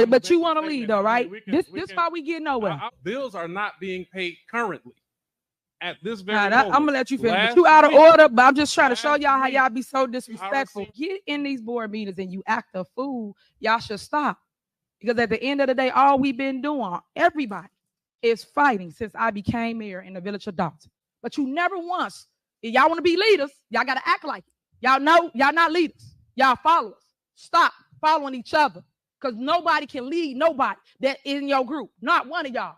but you want to lead though, right? This why we get nowhere. Bills are not being paid currently at this very moment. I'm gonna let you finish. But you out of order. But I'm just trying to show y'all how y'all be so disrespectful. Get in these board meetings and you act a fool. Y'all should stop, because at the end of the day, all we've been doing, everybody, is fighting since I became mayor in the village of Dalton. But you never once, if y'all want to be leaders, y'all got to act like it. Y'all know y'all not leaders. Y'all followers. Stop following each other, because nobody can lead nobody that is in your group. Not one of y'all.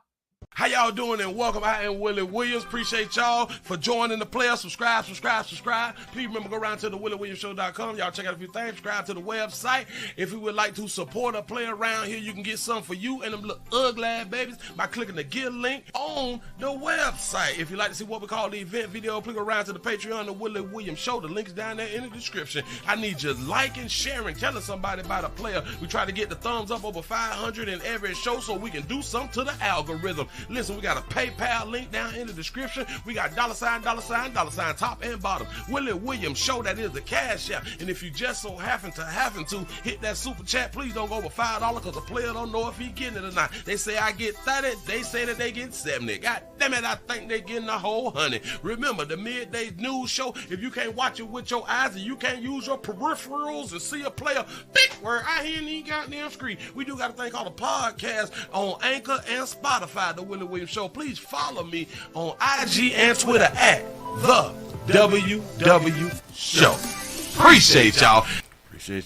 How y'all doing, and welcome. I am Willie Williams. Appreciate y'all for joining the player. Subscribe. Please remember, go around to the WillieWilliamsShow.com. Y'all check out a few things. Subscribe to the website. If you would like to support a player around here, you can get something for you and them little ugly babies by clicking the gear link on the website. If you'd like to see what we call the event video, please go around to the Patreon, the Willie Williams Show. The link is down there in the description. I need you liking, sharing, telling somebody about a player. We try to get the thumbs up over 500 in every show so we can do something to the algorithm. Listen, we got a PayPal link down in the description. We got $, top and bottom. Willie Williams Show, that is the cash app. And if you just so happen to hit that super chat, please don't go over $5, because the player don't know if he getting it or not. They say I get 30, they say that they get 70. God damn it, I think they getting a whole 100. Remember, the midday news show, if you can't watch it with your eyes and you can't use your peripherals and see a player, big word, I hear any goddamn screen. We do got a thing called a podcast on Anchor and Spotify, the Willie Williams Show. Please follow me on IG and Twitter at the WW Show. Appreciate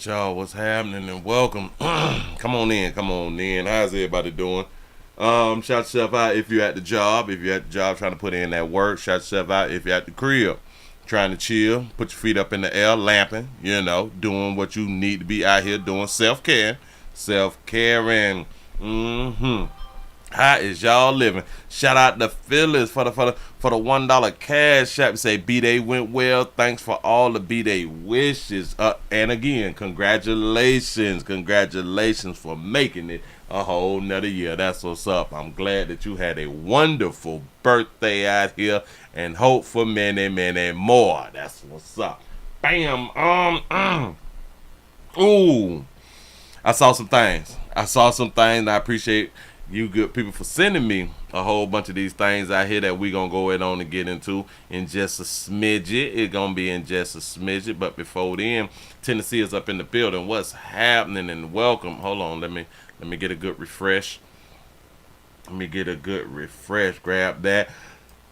y'all. What's happening, and welcome. Come on in. How's everybody doing? Shout yourself out if you're at the job. If you're at the job trying to put in that work, shout yourself out if you're at the crib trying to chill, put your feet up in the air, lamping, doing what you need to be out here doing. Self-caring. How is y'all living? Shout out to Phyllis for the $1 cash app. Say B-Day went well. Thanks for all the B-Day wishes. And again, congratulations for making it a whole nother year. That's what's up. I'm glad that you had a wonderful birthday out here, and hope for many, many more. That's what's up. Bam. Ooh. I saw some things. I appreciate you good people for sending me a whole bunch of these things out here that we gonna go ahead on and get into in just a smidget. It's gonna be in just a smidget, but before then, Tennessee is up in the building. What's happening? And welcome. Hold on, let me get a good refresh. Grab that.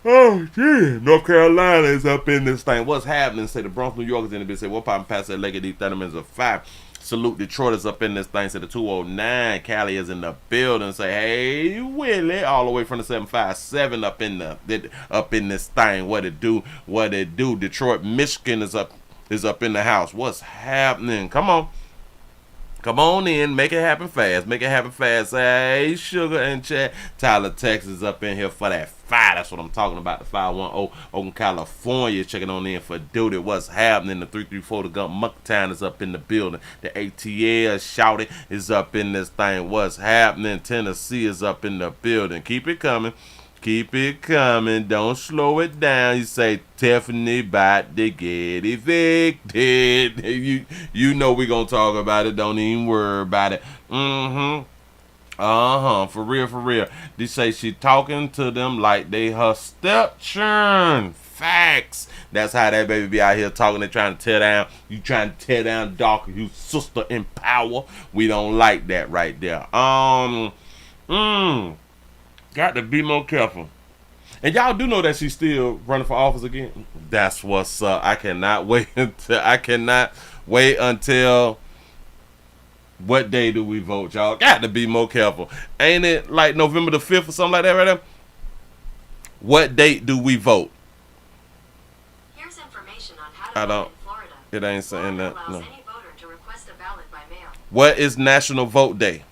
Oh, gee. North Carolina is up in this thing. What's happening? Say the Bronx, New York is in the bit. Say what poppin' past that leg of these Thundermans of 5. Salute Detroit is up in this thing. Say the 209. Cali is in the building. Say hey Willie, all the way from the 757 up in this thing. What it do? Detroit, Michigan is up in the house. What's happening? Come on in, make it happen fast. Hey, Sugar and Chad. Tyler, Texas up in here for that 5. That's what I'm talking about. The 510 Oakland, California. Checking on in for duty. What's happening? The 334 the Gump Mucktown is up in the building. The ATL Shouty is up in this thing. What's happening? Tennessee is up in the building. Keep it coming. Don't slow it down. You say Tiffany about to get evicted. You know we gonna talk about it. Don't even worry about it. For real. They say she talking to them like they her stepchildren. Facts. That's how that baby be out here talking. They trying to tear down. You trying to tear down Darker. You sister in power. We don't like that right there. Got to be more careful. And y'all do know that she's still running for office again. That's what's up. I cannot wait until what day do we vote, y'all? Got to be more careful. Ain't it like November the 5th or something like that right there? What date do we vote? Here's information on how to vote in Florida. It ain't saying that. No. Any voter to request a ballot by mail. What is National Vote Day?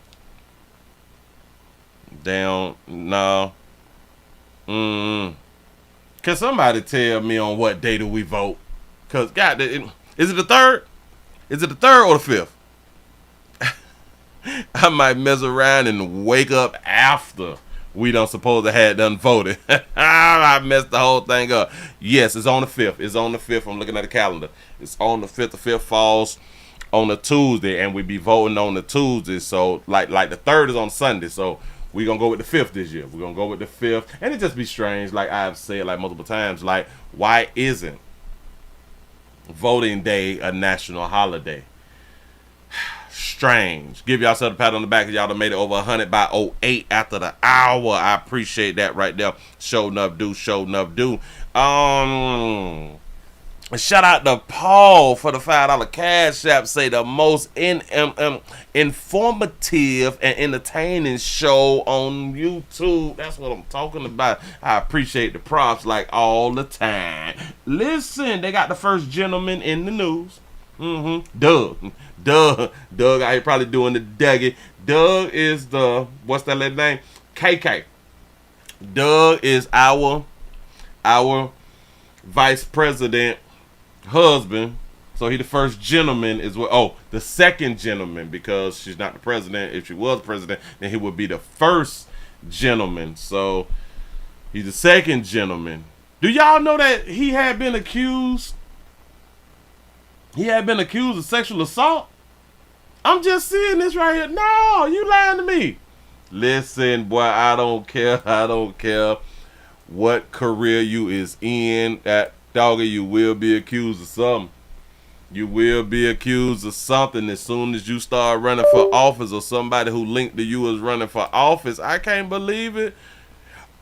Down, no. Can somebody tell me on what day do we vote? Cause God, is it the 3rd? Is it the 3rd or the 5th? I might mess around and wake up after we don't supposed to have done voted. I messed the whole thing up. Yes, it's on the 5th. I'm looking at the calendar. It's on the 5th. The 5th falls on a Tuesday, and we be voting on the Tuesday. So like the 3rd is on Sunday. So we're gonna go with the 5th this year. We're gonna go with the 5th. And it just be strange, like I've said like multiple times, like why isn't voting day a national holiday? Strange. Give yourself a pat on the back, because y'all done made it over 100 by 08 after the hour. I appreciate that right there. Show enough do. Shout out to Paul for the $5 cash app. Say the most informative and entertaining show on YouTube. That's what I'm talking about. I appreciate the props like all the time. Listen, they got the first gentleman in the news. Doug out here probably doing the Dougie. Doug is the, what's that little name? KK. Doug is our vice president husband. So he the first gentleman is what, oh, the second gentleman, because she's not the president. If she was president, then he would be the first gentleman. So he's the second gentleman. Do y'all know that he had been accused? He had been accused of sexual assault? I'm just seeing this right here. No, you lying to me. Listen, boy, I don't care what career you is in. At doggy, you will be accused of something. You will be accused of something as soon as you start running for office, or somebody who linked to you is running for office. I can't believe it.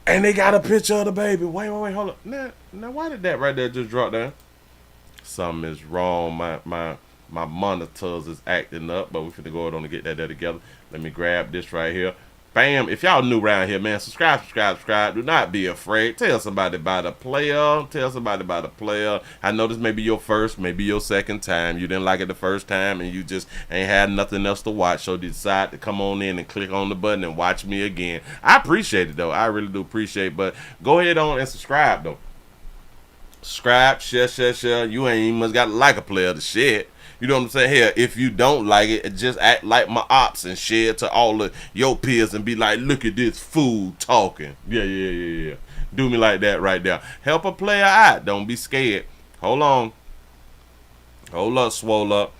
And they got a picture of the baby. Wait, hold up. Now, why did that right there just drop down? Something is wrong. My monitors is acting up, but we finna go on and get that there together. Let me grab this right here. Bam. If y'all new around here, man, subscribe. Do not be afraid. Tell somebody about the player. I know this may be your first, maybe your second time. You didn't like it the first time, and you just ain't had nothing else to watch, so decide to come on in and click on the button and watch me again. I appreciate it, though. I really do appreciate it, but go ahead on and subscribe, though. Subscribe, share. You ain't even must got to like a player to share it. You know what I'm saying? Here, if you don't like it, just act like my ops and share it to all of your peers and be like, look at this fool talking. Yeah. Do me like that right there. Help a player out. Don't be scared. Hold on. Hold up, swole up.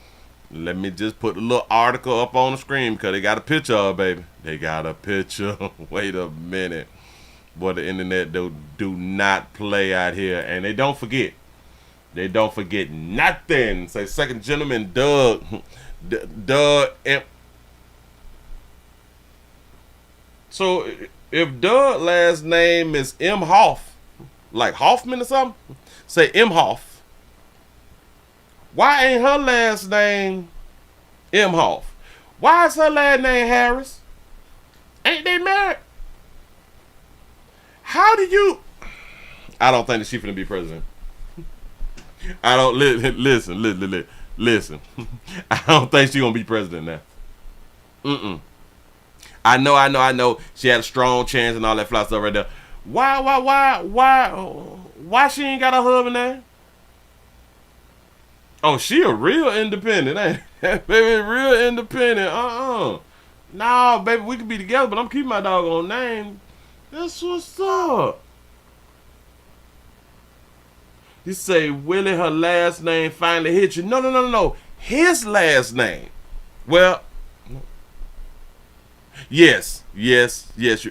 Let me just put a little article up on the screen, because they got a picture of it, baby. They got a picture. Wait a minute. Boy, the internet do not play out here. And they don't forget. They don't forget nothing. Say second gentleman, Doug. Doug. So if Doug last name is Emhoff, like Hoffman or something, say Emhoff. Why ain't her last name Emhoff? Why is her last name Harris? Ain't they married? How do you? I don't think that she's finna be president. I don't listen. I don't think she's gonna be president now. I know. She had a strong chance and all that fly stuff right there. Why she ain't got a husband now? Oh, she a real independent, ain't baby? Real independent. Nah, baby, we could be together, but I'm keeping my doggone name. That's what's up. You say Willie, her last name finally hit you. No. His last name. Well, yes. You're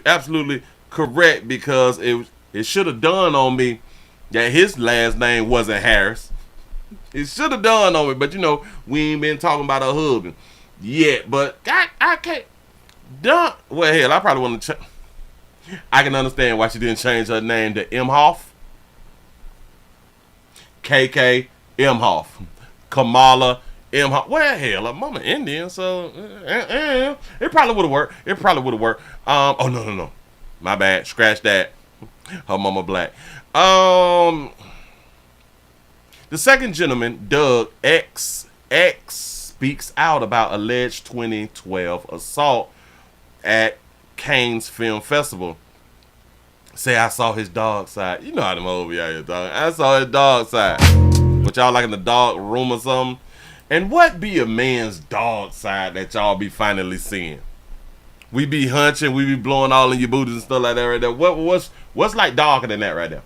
absolutely correct, because it should have dawned on me that his last name wasn't Harris. It should have dawned on me, but we ain't been talking about her husband yet. But I can't. Well, hell, I probably want to change. I can understand why she didn't change her name to Emhoff. KK Emhoff. Kamala Emhoff. Well, hell, her mama Indian, so it probably would have worked. Oh, no. My bad. Scratch that. Her mama black. The second gentleman, Doug X, speaks out about alleged 2012 assault at Cannes Film Festival. Say, I saw his dog side. You know how them hoes be out here, dog. I saw his dog side. But y'all like in the dog room or something? And what be a man's dog side that y'all be finally seeing? We be hunching, we be blowing all in your booties and stuff like that right there. What's like darker than that right there?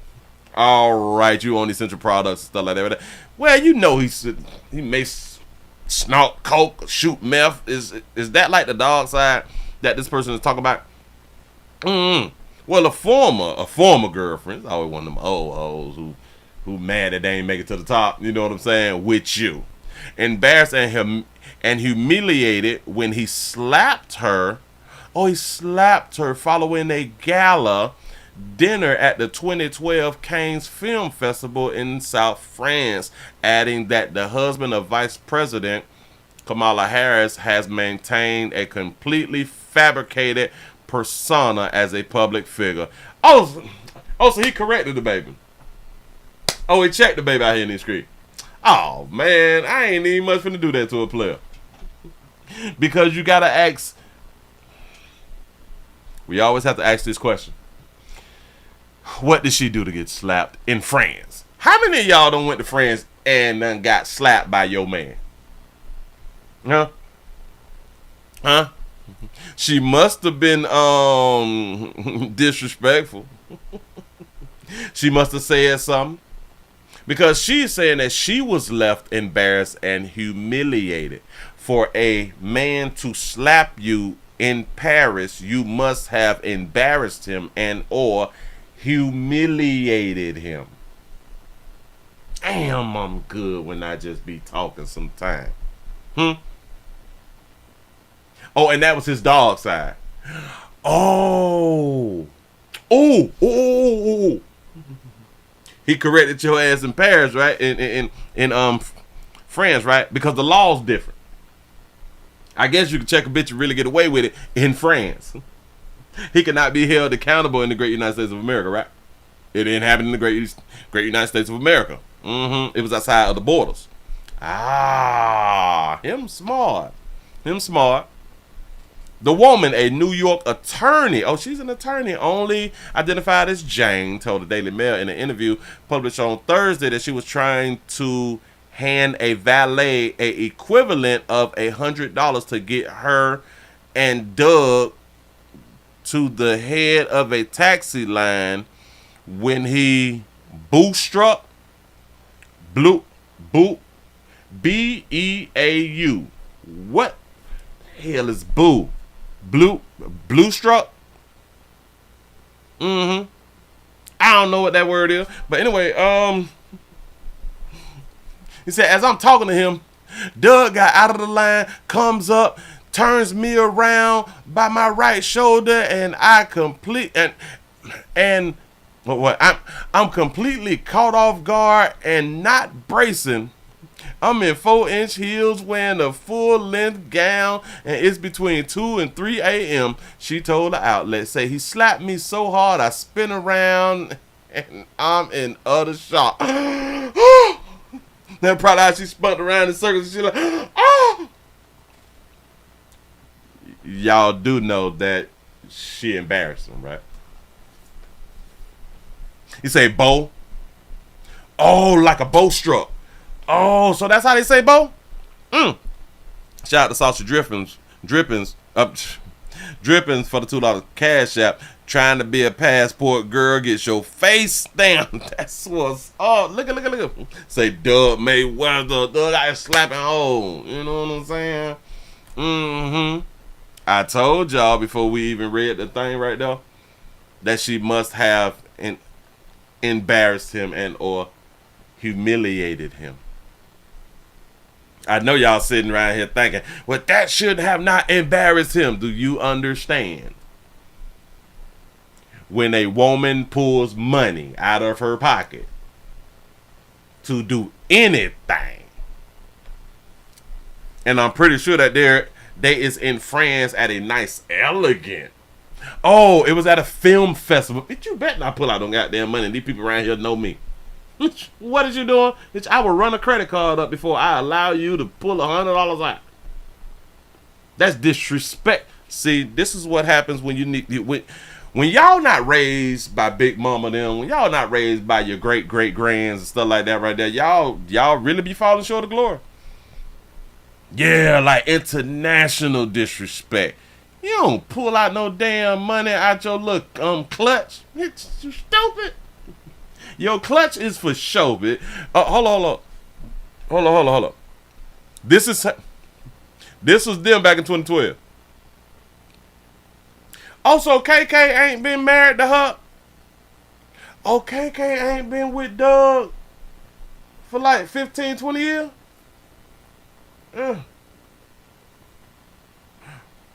All right, you own essential products and stuff like that right there. Well, he may snort coke, shoot meth. Is that like the dog side that this person is talking about? Well, a former girlfriend, it's always one of them old hoes who mad that they ain't make it to the top. You know what I'm saying? With you, embarrassed and humiliated when he slapped her. Oh, he slapped her following a gala dinner at the 2012 Cannes Film Festival in South France, adding that the husband of Vice President Kamala Harris has maintained a completely fabricated persona as a public figure. So he corrected the baby. Oh, he checked the baby out here in the street. Oh, man, I ain't even much finna do that to a player. Because you gotta ask, we always have to ask this question. What did she do to get slapped in France? How many of y'all done went to France and done got slapped by your man? Huh? She must have been disrespectful. She must have said something. Because she's saying that she was left embarrassed and humiliated. For a man to slap you in Paris, you must have embarrassed him and or humiliated him. Damn, I'm good when I just be talking sometime. Oh, and that was his dog side. Oh. He corrected your ass in Paris, right? In France, right? Because the law's different. I guess you can check a bitch and really get away with it in France. He cannot be held accountable in the great United States of America, right? It didn't happen in the great United States of America. It was outside of the borders. Him smart. The woman, a New York attorney, she's an attorney, only identified as Jane, told the Daily Mail in an interview published on Thursday that she was trying to hand a valet a equivalent of $100 to get her and Doug to the head of a taxi line when he bootstruck, B-E-A-U. What the hell is boo? Blue struck? I don't know what that word is. But anyway, he said, as I'm talking to him, Doug got out of the line, comes up, turns me around by my right shoulder, and I'm completely caught off guard and not bracing. I'm in 4-inch heels wearing a full-length gown, and it's between 2 and 3 a.m., she told the outlet. Say he slapped me so hard I spin around, and I'm in utter shock. That's probably how she spun around in circles. She's like, oh! Y'all do know that she embarrassed him, right? You say bow? Oh, like a bow struck. Oh, so that's how they say bow? Shout out to Saucy Drippings for the $2 cash app. Trying to be a passport girl, get your face stamped. That's what's up. Look at. Say Doug Mayweather, Doug out slapping home. You know what I'm saying? I told y'all before we even read the thing right there that she must have embarrassed him and or humiliated him. I know y'all sitting around here thinking, well, that should have not embarrassed him. Do you understand? When a woman pulls money out of her pocket to do anything, and I'm pretty sure that they is in France at a nice, elegant. Oh, it was at a film festival. Bitch, you better not pull out no goddamn money. These people around here know me. What is you doing? Bitch, I will run a credit card up before I allow you to pull $100 out. That's disrespect. See, this is what happens when you need when y'all not raised by Big Mama them, when y'all not raised by your great grands and stuff like that right there, y'all really be falling short of glory. Yeah, like international disrespect. You don't pull out no damn money out your little clutch. It's stupid. Your clutch is for show, bitch. Hold on. This was them back in 2012. Also, KK ain't been married to her. Oh, KK ain't been with Doug for like 15, 20 years.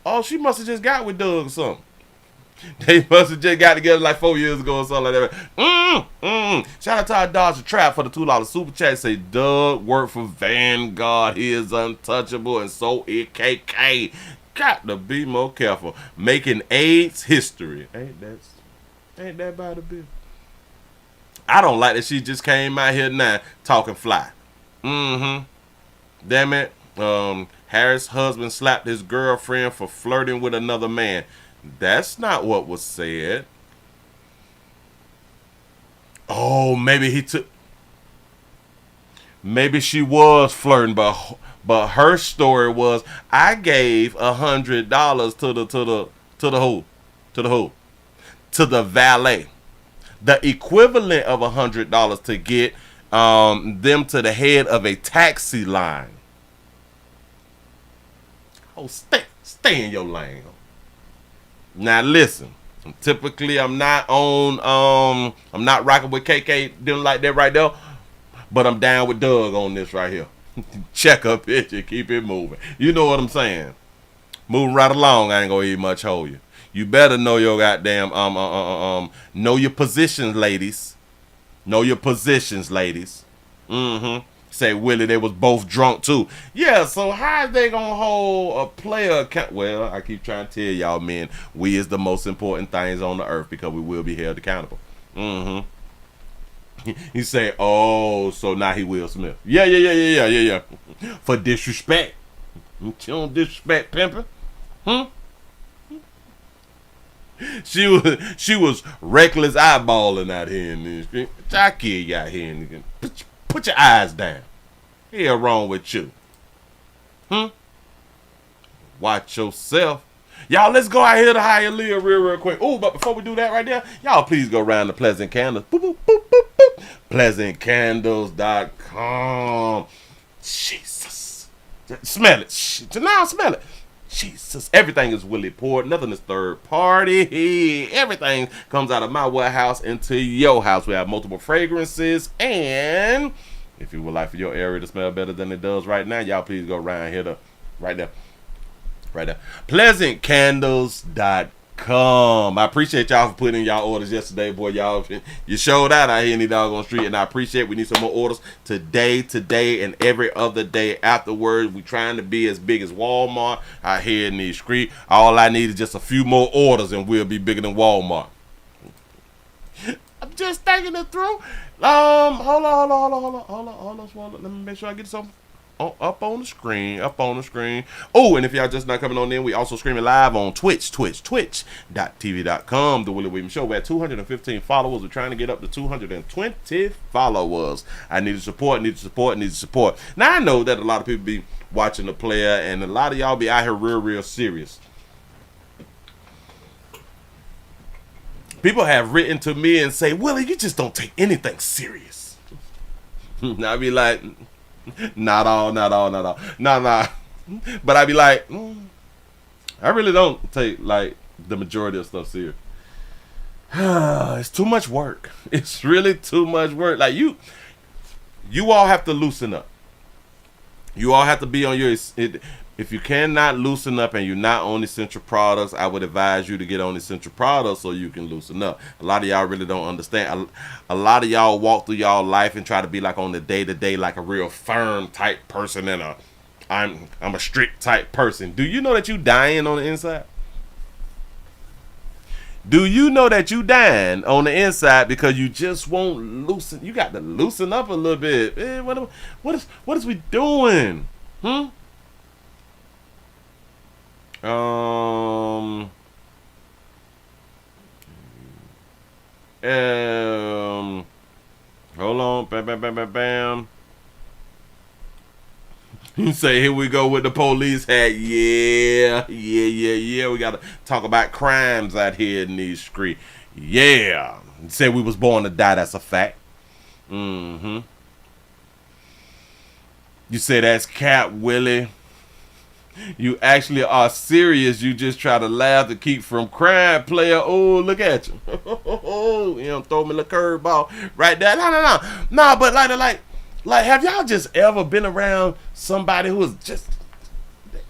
Oh, she must have just got with Doug or something. They must have just got together like 4 years ago or something like that. Shout out to our Dodger Trap for the $2 super chat. Say Doug worked for Vanguard. He is untouchable, and so is KK. Got to be more careful. Making AIDS history. Ain't that about a bit? I don't like that she just came out here now talking fly. Damn it. Harris' husband slapped his girlfriend for flirting with another man. That's not what was said. Oh, maybe she was flirting, but her story was, I gave $100 to the valet, the equivalent of $100 to get them to the head of a taxi line. Oh, stay in your lane. Now listen, typically I'm not rocking with KK doing like that right there, but I'm down with Doug on this right here. Check her picture, keep it moving. You know what I'm saying? Moving right along, I ain't gonna eat much hold you. You better know your goddamn know your positions, ladies. Know your positions, ladies. Say, Willie, they was both drunk too. Yeah, so how is they gonna hold a player account? Well, I keep trying to tell y'all, men, we is the most important things on the earth because we will be held accountable. He say, oh, so now he Will Smith. Yeah. For disrespect. You don't disrespect pimping. She was reckless eyeballing out here in this street. I kill you out here in the Put your eyes down. Hell wrong with you. Watch yourself. Y'all, let's go out here to Hialeah real quick. Oh, but before we do that right there, y'all please go around to Pleasant Candles. Boop, boop, boop, boop, boop. PleasantCandles.com. Jesus. Smell it. Now smell it. Jesus. Everything is Willie poured. Nothing is third party. Everything comes out of my warehouse into your house. We have multiple fragrances. And if you would like for your area to smell better than it does right now, y'all please go around here to right there. PleasantCandles.com. I appreciate y'all for putting in y'all orders yesterday, boy. Y'all, you showed out here in the doggone street, and I appreciate. We need some more orders today, and every other day afterwards. We trying to be as big as Walmart out here in the street. All I need is just a few more orders, and we'll be bigger than Walmart. I'm just thinking it through. Hold on. Let me make sure I get something. Up on the screen. Oh, and if y'all just not coming on in, we also streaming live on twitch.tv.com. The Willie Williams Show. We're at 215 followers. We're trying to get up to 220 followers. I need support. Now, I know that a lot of people be watching the player, and a lot of y'all be out here real serious. People have written to me and say, Willie, you just don't take anything serious. Now I be like, not all. Nah. But I be like, I really don't take like the majority of stuff serious. It's too much work. It's really too much work. Like you all have to loosen up. You all have to be on your. If you cannot loosen up and you're not on essential products, I would advise you to get on essential products so you can loosen up. A lot of y'all really don't understand. A lot of y'all walk through y'all life and try to be like on the day-to-day like a real firm type person and I'm a strict type person. Do you know that you dying on the inside? Do you know that you dying on the inside because you just won't loosen? You got to loosen up a little bit. What is we doing? Hold on. Bam. You say, here we go with the police hat. Yeah. We got to talk about crimes out here in these streets. Yeah. Say we was born to die. That's a fact. You say that's cap, Willie. You actually are serious. You just try to laugh to keep from crying, player. Oh, look at you. You know, throw me the curveball right there. No. But like, have y'all just ever been around somebody who was just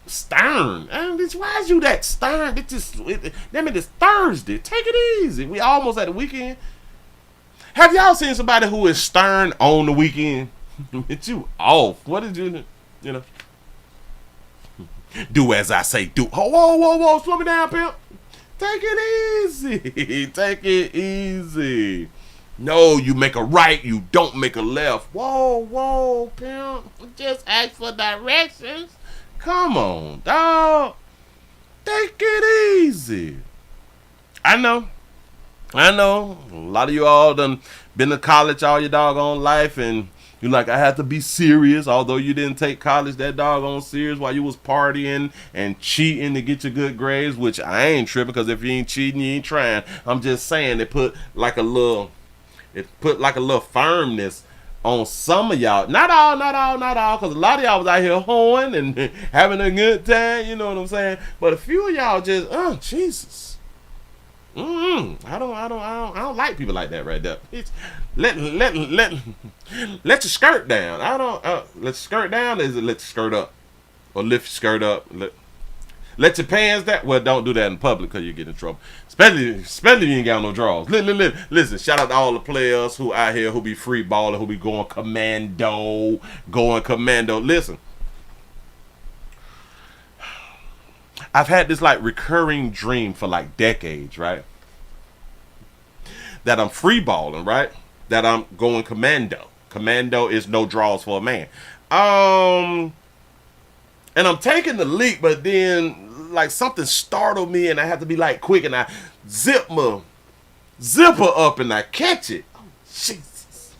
stern? Why is you that stern? It's Thursday. Take it easy. We almost at the weekend. Have y'all seen somebody who is stern on the weekend? It's you off. What did you know? Do as I say, do. Whoa, slow me down, pimp. Take it easy. Take it easy. No, you make a right, you don't make a left. Whoa, pimp. Just ask for directions. Come on, dog. Take it easy. I know. A lot of you all done been to college all your doggone life, and you like, I have to be serious, although you didn't take college that doggone serious while you was partying and cheating to get your good grades, which I ain't tripping, because if you ain't cheating, you ain't trying. I'm just saying, it put like a little firmness on some of y'all. Not all, because a lot of y'all was out here hoeing and having a good time, you know what I'm saying? But a few of y'all just, Jesus. I don't like people like that right there. Let your skirt down. Let your skirt down. Is it let your skirt up, or lift your skirt up? Let your pants down. Well, don't do that in public because you get in trouble. Especially if you ain't got no drawers. Listen, shout out to all the players who out here who be free balling, who be going commando. Listen. I've had this like recurring dream for like decades, right? That I'm free balling, right? That I'm going commando. Commando is no draws for a man. And I'm taking the leap, but then like something startled me, and I have to be like quick, and I zip my zipper up and I catch it. Oh, Jesus!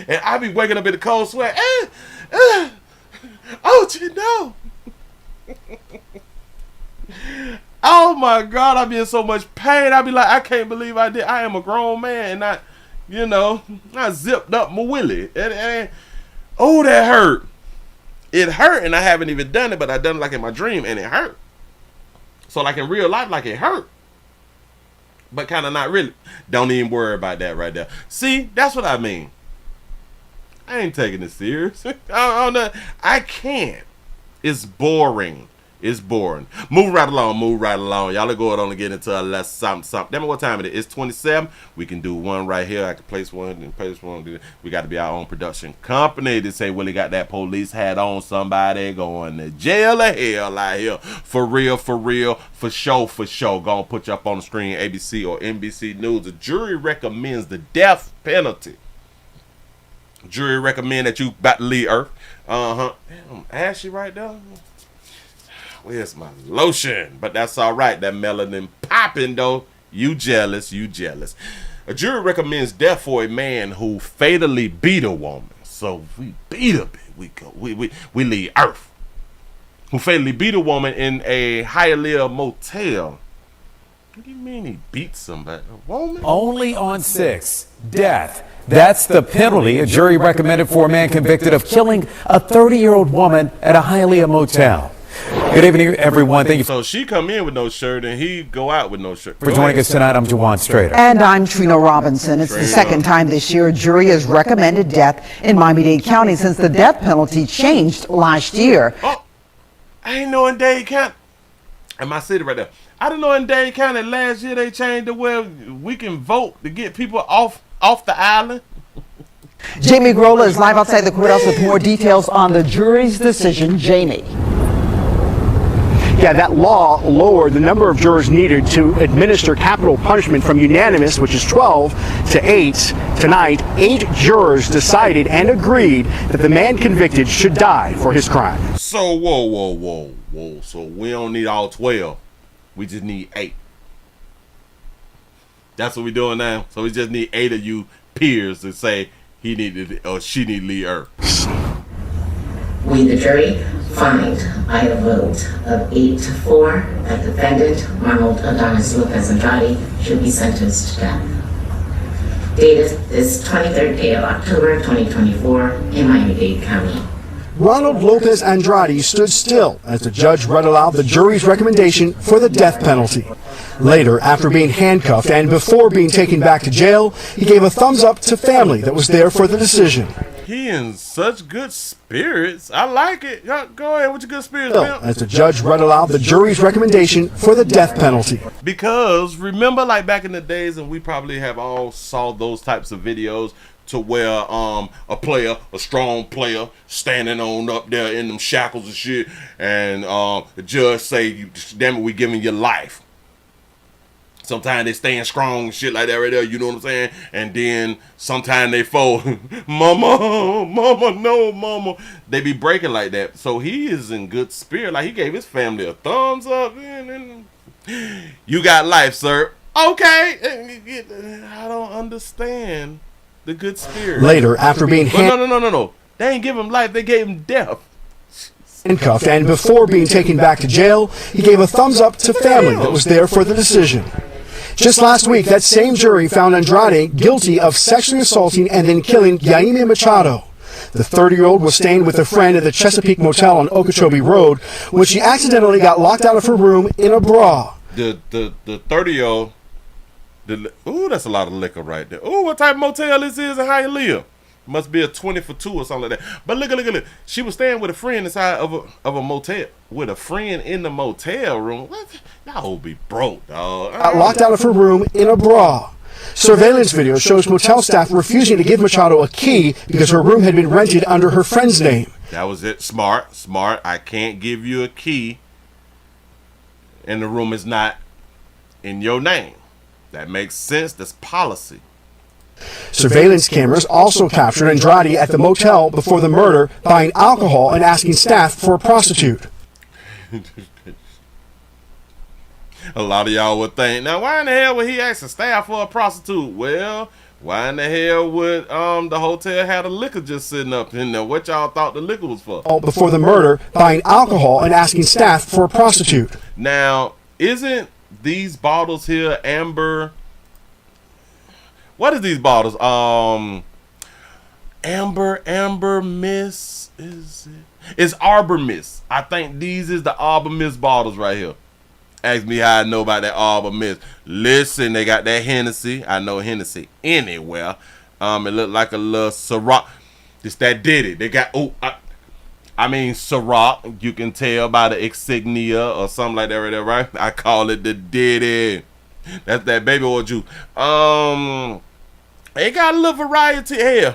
And I be waking up in the cold sweat. Oh, you know. Oh my God, I be in so much pain. I be like, I can't believe I did. I am a grown man, and I zipped up my Willie. And oh, that hurt. It hurt, and I haven't even done it, but I done it like in my dream, and it hurt. So like in real life, like it hurt, but kind of not really. Don't even worry about that right there. See, that's what I mean. I ain't taking it serious. I can't. It's boring. It's boring. Move right along. Y'all are going on to get into a less something. Damn it, what time it is? It's 27. We can do one right here. I can place one and place one. We got to be our own production company. They say Willie got that police hat on. Somebody going to jail or hell out here. For real, for sure. Gonna put you up on the screen, ABC or NBC News. The jury recommends the death penalty. Jury recommend that you about to leave Earth. Damn, I'm ashy right there. Where's my lotion? But that's all right. That melanin popping though. You jealous. A jury recommends death for a man who fatally beat a woman. So we beat a bit. We leave Earth. Who fatally beat a woman in a Hialeah motel. What do you mean he beat somebody? A woman? Only on 6. Death. That's the penalty a jury recommended for a man convicted of killing a 30-year-old woman at a Hialeah motel. Good evening, everyone. Thank you. So she come in with no shirt and he go out with no shirt. For joining us tonight, I'm Jawan Strader. And I'm Trina Robinson. It's the second time this year a jury has recommended death in Miami-Dade County since the death penalty changed last year. Oh, I ain't know in Dade County. In my city right there. I didn't know in Dade County last year they changed the way we can vote to get people off the island. Jamie Grola is live outside the courthouse with more details on the jury's decision. Jamie. Yeah, that law lowered the number of jurors needed to administer capital punishment from unanimous, which is 12, to 8. Tonight, 8 jurors decided and agreed that the man convicted should die for his crime. So, whoa. So we don't need all 12. We just need 8. That's what we're doing now. So we just need 8 of you peers to say he needed or she needed to leave Earth. We, the jury, find by a vote of 8-4 that defendant Ronald Adonis Lopez Andrade should be sentenced to death. Dated this 23rd day of October 2024 in Miami-Dade County. Ronald Lopez Andrade stood still as the judge read aloud the jury's recommendation for the death penalty. Later, after being handcuffed and before being taken back to jail, he gave a thumbs up to family that was there for the decision. He in such good spirits. I like it. Go ahead with your good spirits, Bill. As the judge read aloud the jury's recommendation for the death penalty. Because remember, like back in the days, and we probably have all saw those types of videos to where a strong player, standing on up there in them shackles and shit, and the judge say, "Damn it, we giving you life." Sometimes they stand strong and shit like that right there, you know what I'm saying? And then sometimes they fold. Mama, no, mama. They be breaking like that. So he is in good spirit. Like, he gave his family a thumbs up. You got life, sir. Okay. I don't understand the good spirit. Later, after being No. They ain't give him life. They gave him death. Handcuffed, and before being taken back to jail, he gave a thumbs up to family that was there for the decision. Just last week, that same jury found Andrade guilty of sexually assaulting and then killing Yaime Machado. The 30-year-old was staying with a friend at the Chesapeake Motel on Okeechobee Road when she accidentally got locked out of her room in a bra. The 30-year-old, ooh, that's a lot of liquor right there. Ooh, what type of motel this is and how you live? Must be a 20 for 2 or something like that. But look. She was staying with a friend inside of a motel. With a friend in the motel room. What? Y'all be broke, dog. Got locked out of her room in a bra. Surveillance video shows motel staff refusing to give Machado a key because her room had been rented under her friend's name. That was it. Smart. I can't give you a key and the room is not in your name. That makes sense. That's policy. Surveillance cameras also captured Andrade at the motel before the murder, buying alcohol and asking staff for a prostitute. A lot of y'all would think, now why in the hell would he ask the staff for a prostitute? Well, why in the hell would the hotel have the liquor just sitting up in there? What y'all thought the liquor was for? Before the murder, buying alcohol and asking staff for a prostitute. Now, isn't these bottles here amber? What is these bottles? Amber Mist, is it? It's Arbor Mist. I think these is the Arbor Mist bottles right here. Ask me how I know about that Arbor Mist. Listen, they got that Hennessy. I know Hennessy anywhere. It looked like a little Ciroc. It's that Diddy. They got Ciroc. You can tell by the insignia or something like that right there, right? I call it the Diddy. That's that baby oil juice. It got a little variety here.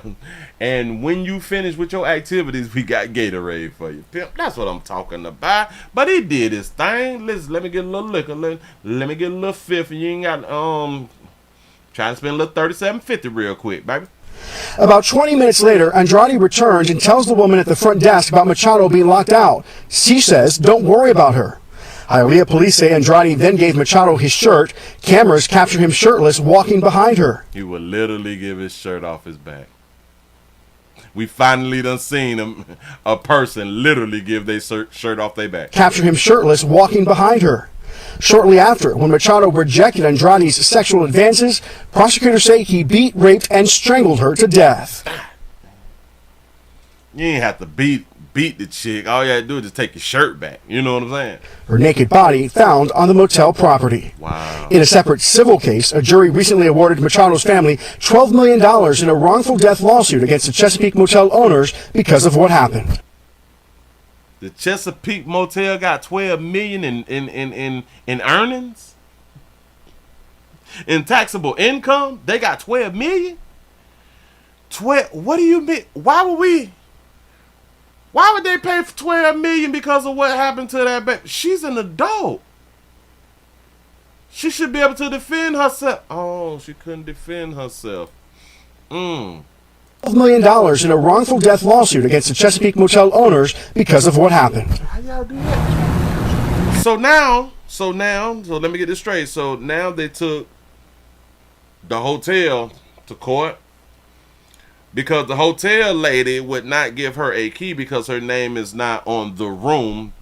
And when you finish with your activities, we got Gatorade for you, pimp. That's what I'm talking about. But he did his thing. Listen, let me get a little liquor. Let me get a little fifth. And you ain't got trying to spend a little $37.50 real quick, baby. About 20 minutes later, Andrade returns and tells the woman at the front desk about Machado being locked out. She says, don't worry about her. Hialeah police say Andrade then gave Machado his shirt. Cameras capture him shirtless walking behind her. He would literally give his shirt off his back. We finally done seen a person literally give their shirt off their back. Capture him shirtless walking behind her. Shortly after, when Machado rejected Andrade's sexual advances, prosecutors say he beat, raped, and strangled her to death. You ain't have to beat the chick. All you had to do is just take your shirt back. You know what I'm saying? Her naked body found on the motel property. Wow. In a separate civil case, a jury recently awarded Machado's family $12 million in a wrongful death lawsuit against the Chesapeake Motel owners because of what happened. The Chesapeake Motel got $12 million in earnings? In taxable income? They got $12 million? What do you mean? Why would they pay for $12 million because of what happened to that baby? She's an adult. She should be able to defend herself. Oh, she couldn't defend herself. $12 million in a wrongful death lawsuit against the Chesapeake Motel owners because of what happened. How y'all do that? So let me get this straight. So now they took the hotel to court because the hotel lady would not give her a key because her name is not on the room,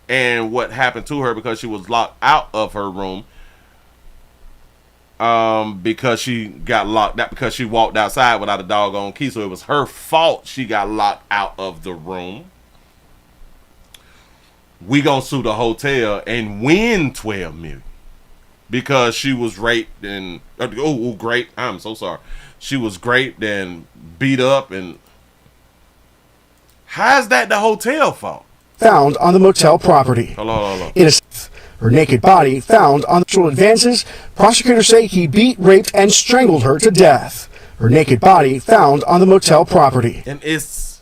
and what happened to her because she was locked out of her room. because she got locked out because she walked outside without a doggone key. So it was her fault she got locked out of the room. We gonna sue the hotel and win $12 million because she was raped and great. I'm so sorry. She was raped and beat up, and how's that the hotel fault? Found on the motel property. Hold on. In her naked body found on the sexual advances. Prosecutors say he beat, raped, and strangled her to death. Her naked body found on the motel property. And it's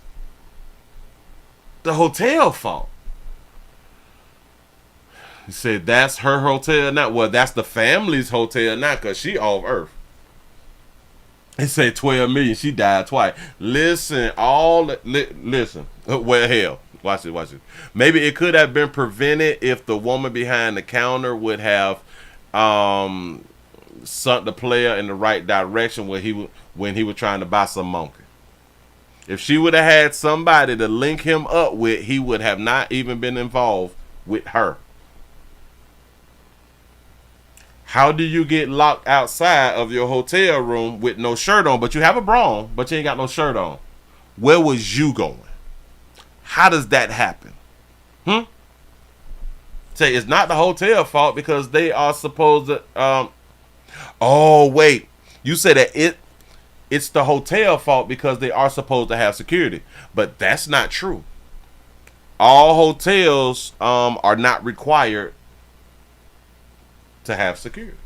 the hotel fault. He said that's her hotel now. Well, that's the family's hotel now because she off earth. He said $12 million. She died twice. Listen, listen. Well, hell. Watch it. Maybe it could have been prevented if the woman behind the counter would have sent the player in the right direction when he was trying to buy some monkey. If she would have had somebody to link him up with, he would have not even been involved with her. How do you get locked outside of your hotel room with no shirt on, but you have a bra on, but you ain't got no shirt on? Where was you going? How does that happen? Say it's not the hotel fault because they are supposed to. Oh wait, you said that it's the hotel fault because they are supposed to have security, but that's not true. All hotels are not required to have security,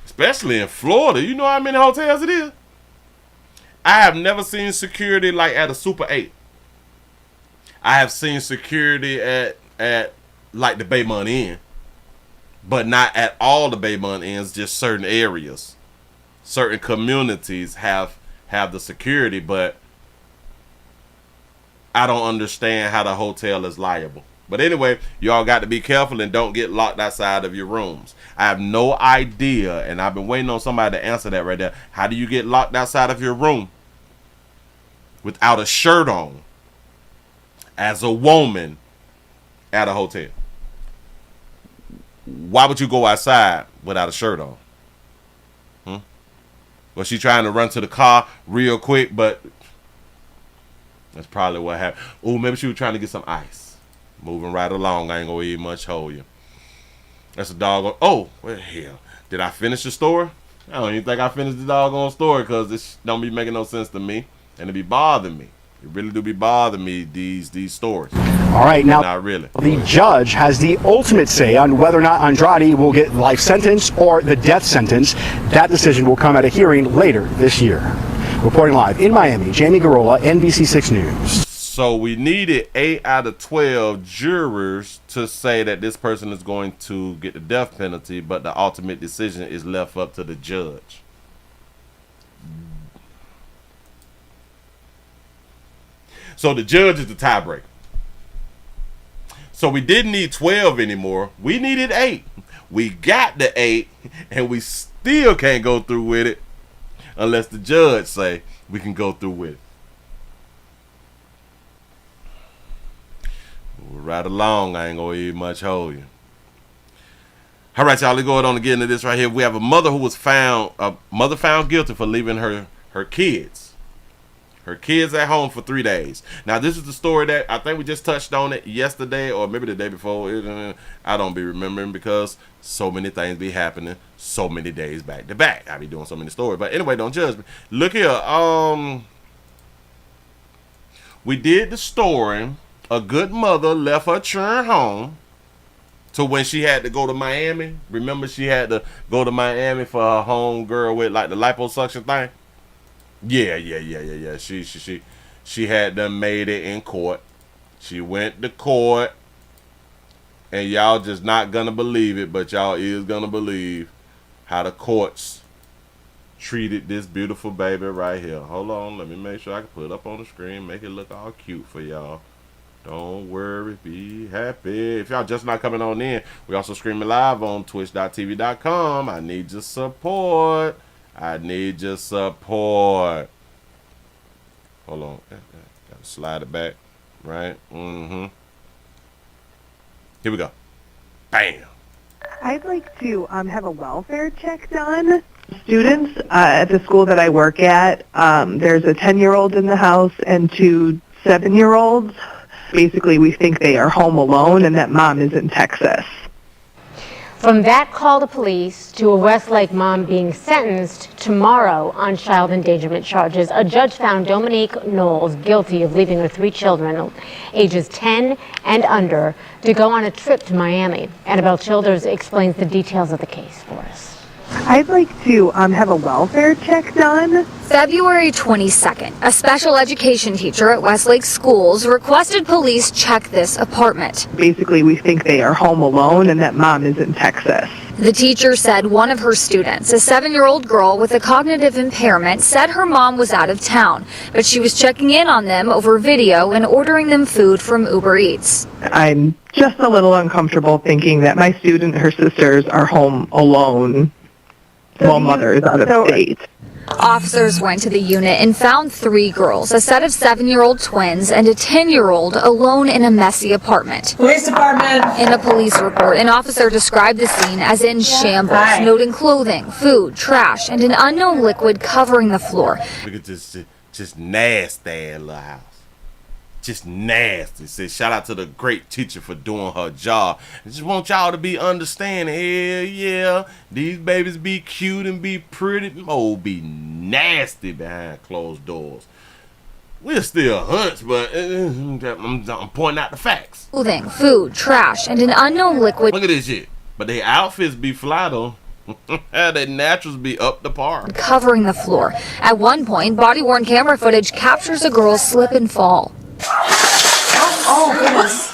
especially in Florida. You know how many hotels it is? I have never seen security like at a Super 8. I have seen security at like the Baymont Inn, but not at all the Baymont Inns, just certain areas. Certain communities have the security, but I don't understand how the hotel is liable. But anyway, y'all got to be careful and don't get locked outside of your rooms. I have no idea, and I've been waiting on somebody to answer that right there. How do you get locked outside of your room without a shirt on as a woman at a hotel? Why would you go outside without a shirt on? Was she trying to run to the car real quick? But that's probably what happened. Oh, maybe she was trying to get some ice. Moving right along. I ain't gonna eat much hold you. That's a dog. Oh, well, hell. Did I finish the story? I don't even think I finished the doggone story because this don't be making no sense to me. And it be bothering me. It really do be bothering me, these stories. All right, now not really. The judge has the ultimate say on whether or not Andrade will get life sentence or the death sentence. That decision will come at a hearing later this year. Reporting live in Miami, Jamie Garola, NBC6 News. So we needed 8 out of 12 jurors to say that this person is going to get the death penalty, but the ultimate decision is left up to the judge. So the judge is the tiebreaker. So we didn't need 12 anymore. We needed 8. We got the 8, and we still can't go through with it unless the judge say we can go through with it. Right along, I ain't gonna eat much hold you. All right, y'all, let's go on to get into this right here. We have a mother who was found guilty for leaving her kids at home for 3 days. Now, this is the story that I think we just touched on it yesterday or maybe the day before. I don't be remembering because so many things be happening so many days back to back. I be doing so many stories. But anyway, don't judge me. Look here. We did the story. A good mother left her children home to when she had to go to Miami. Remember, she had to go to Miami for her home girl with like the liposuction thing. Yeah. She had done made it in court. She went to court, and y'all just not gonna believe it, but y'all is gonna believe how the courts treated this beautiful baby right here. Hold on, let me make sure I can put it up on the screen, make it look all cute for y'all. Don't worry, be happy. If y'all just not coming on in, we also streaming live on twitch.tv.com. I need your support. Hold on. Gotta slide it back. Right? Here we go. Bam. I'd like to have a welfare check done. Students at the school that I work at, there's a 10-year-old in the house and 2 7-year-olds. Basically, we think they are home alone and that mom is in Texas. From that call to police to a Westlake mom being sentenced tomorrow on child endangerment charges, a judge found Dominique Knowles guilty of leaving her 3 children, ages 10 and under, to go on a trip to Miami. Annabelle Childers explains the details of the case for us. I'd like to have a welfare check done. February 22nd, a special education teacher at Westlake Schools requested police check this apartment. Basically, we think they are home alone and that mom is in Texas. The teacher said one of her students, a 7-year-old girl with a cognitive impairment, said her mom was out of town, but she was checking in on them over video and ordering them food from Uber Eats. I'm just a little uncomfortable thinking that my student and her sisters are home alone while mother is out of state. Officers went to the unit and found 3 girls, a set of 7-year-old twins and a 10-year-old alone in a messy apartment. Police department. In a police report, an officer described the scene as in shambles, noting clothing, food, trash, and an unknown liquid covering the floor. Look at this, just nasty little house. Just nasty. Say shout out to the great teacher for doing her job. I just want y'all to be understanding. Hell yeah, these babies be cute and be pretty. Oh, be nasty behind closed doors. We're still hunts, but I'm pointing out the facts. Clothing, food, trash, and an unknown liquid. Look at this shit. But their outfits be fly though. Their naturals be up the par. Covering the floor. At one point, body-worn camera footage captures a girl slip and fall. Oh, goodness.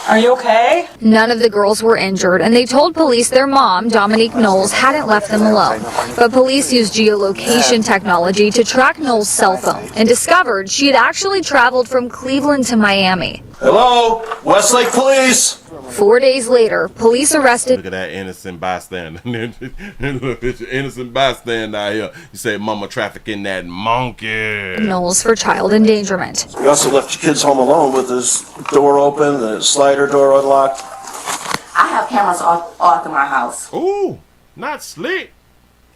Are you okay? None of the girls were injured, and they told police their mom, Dominique Knowles, hadn't left them alone. But police used geolocation technology to track Knowles' cell phone and discovered she had actually traveled from Cleveland to Miami. Hello, Westlake Police. 4 days later, police arrested. Look at that innocent bystander. Look, it's an innocent bystander out here. You say mama trafficking that monkey. Knowles for child endangerment. You also left your kids home alone with this door open, the slider door unlocked. I have cameras all through my house. Ooh, not slick.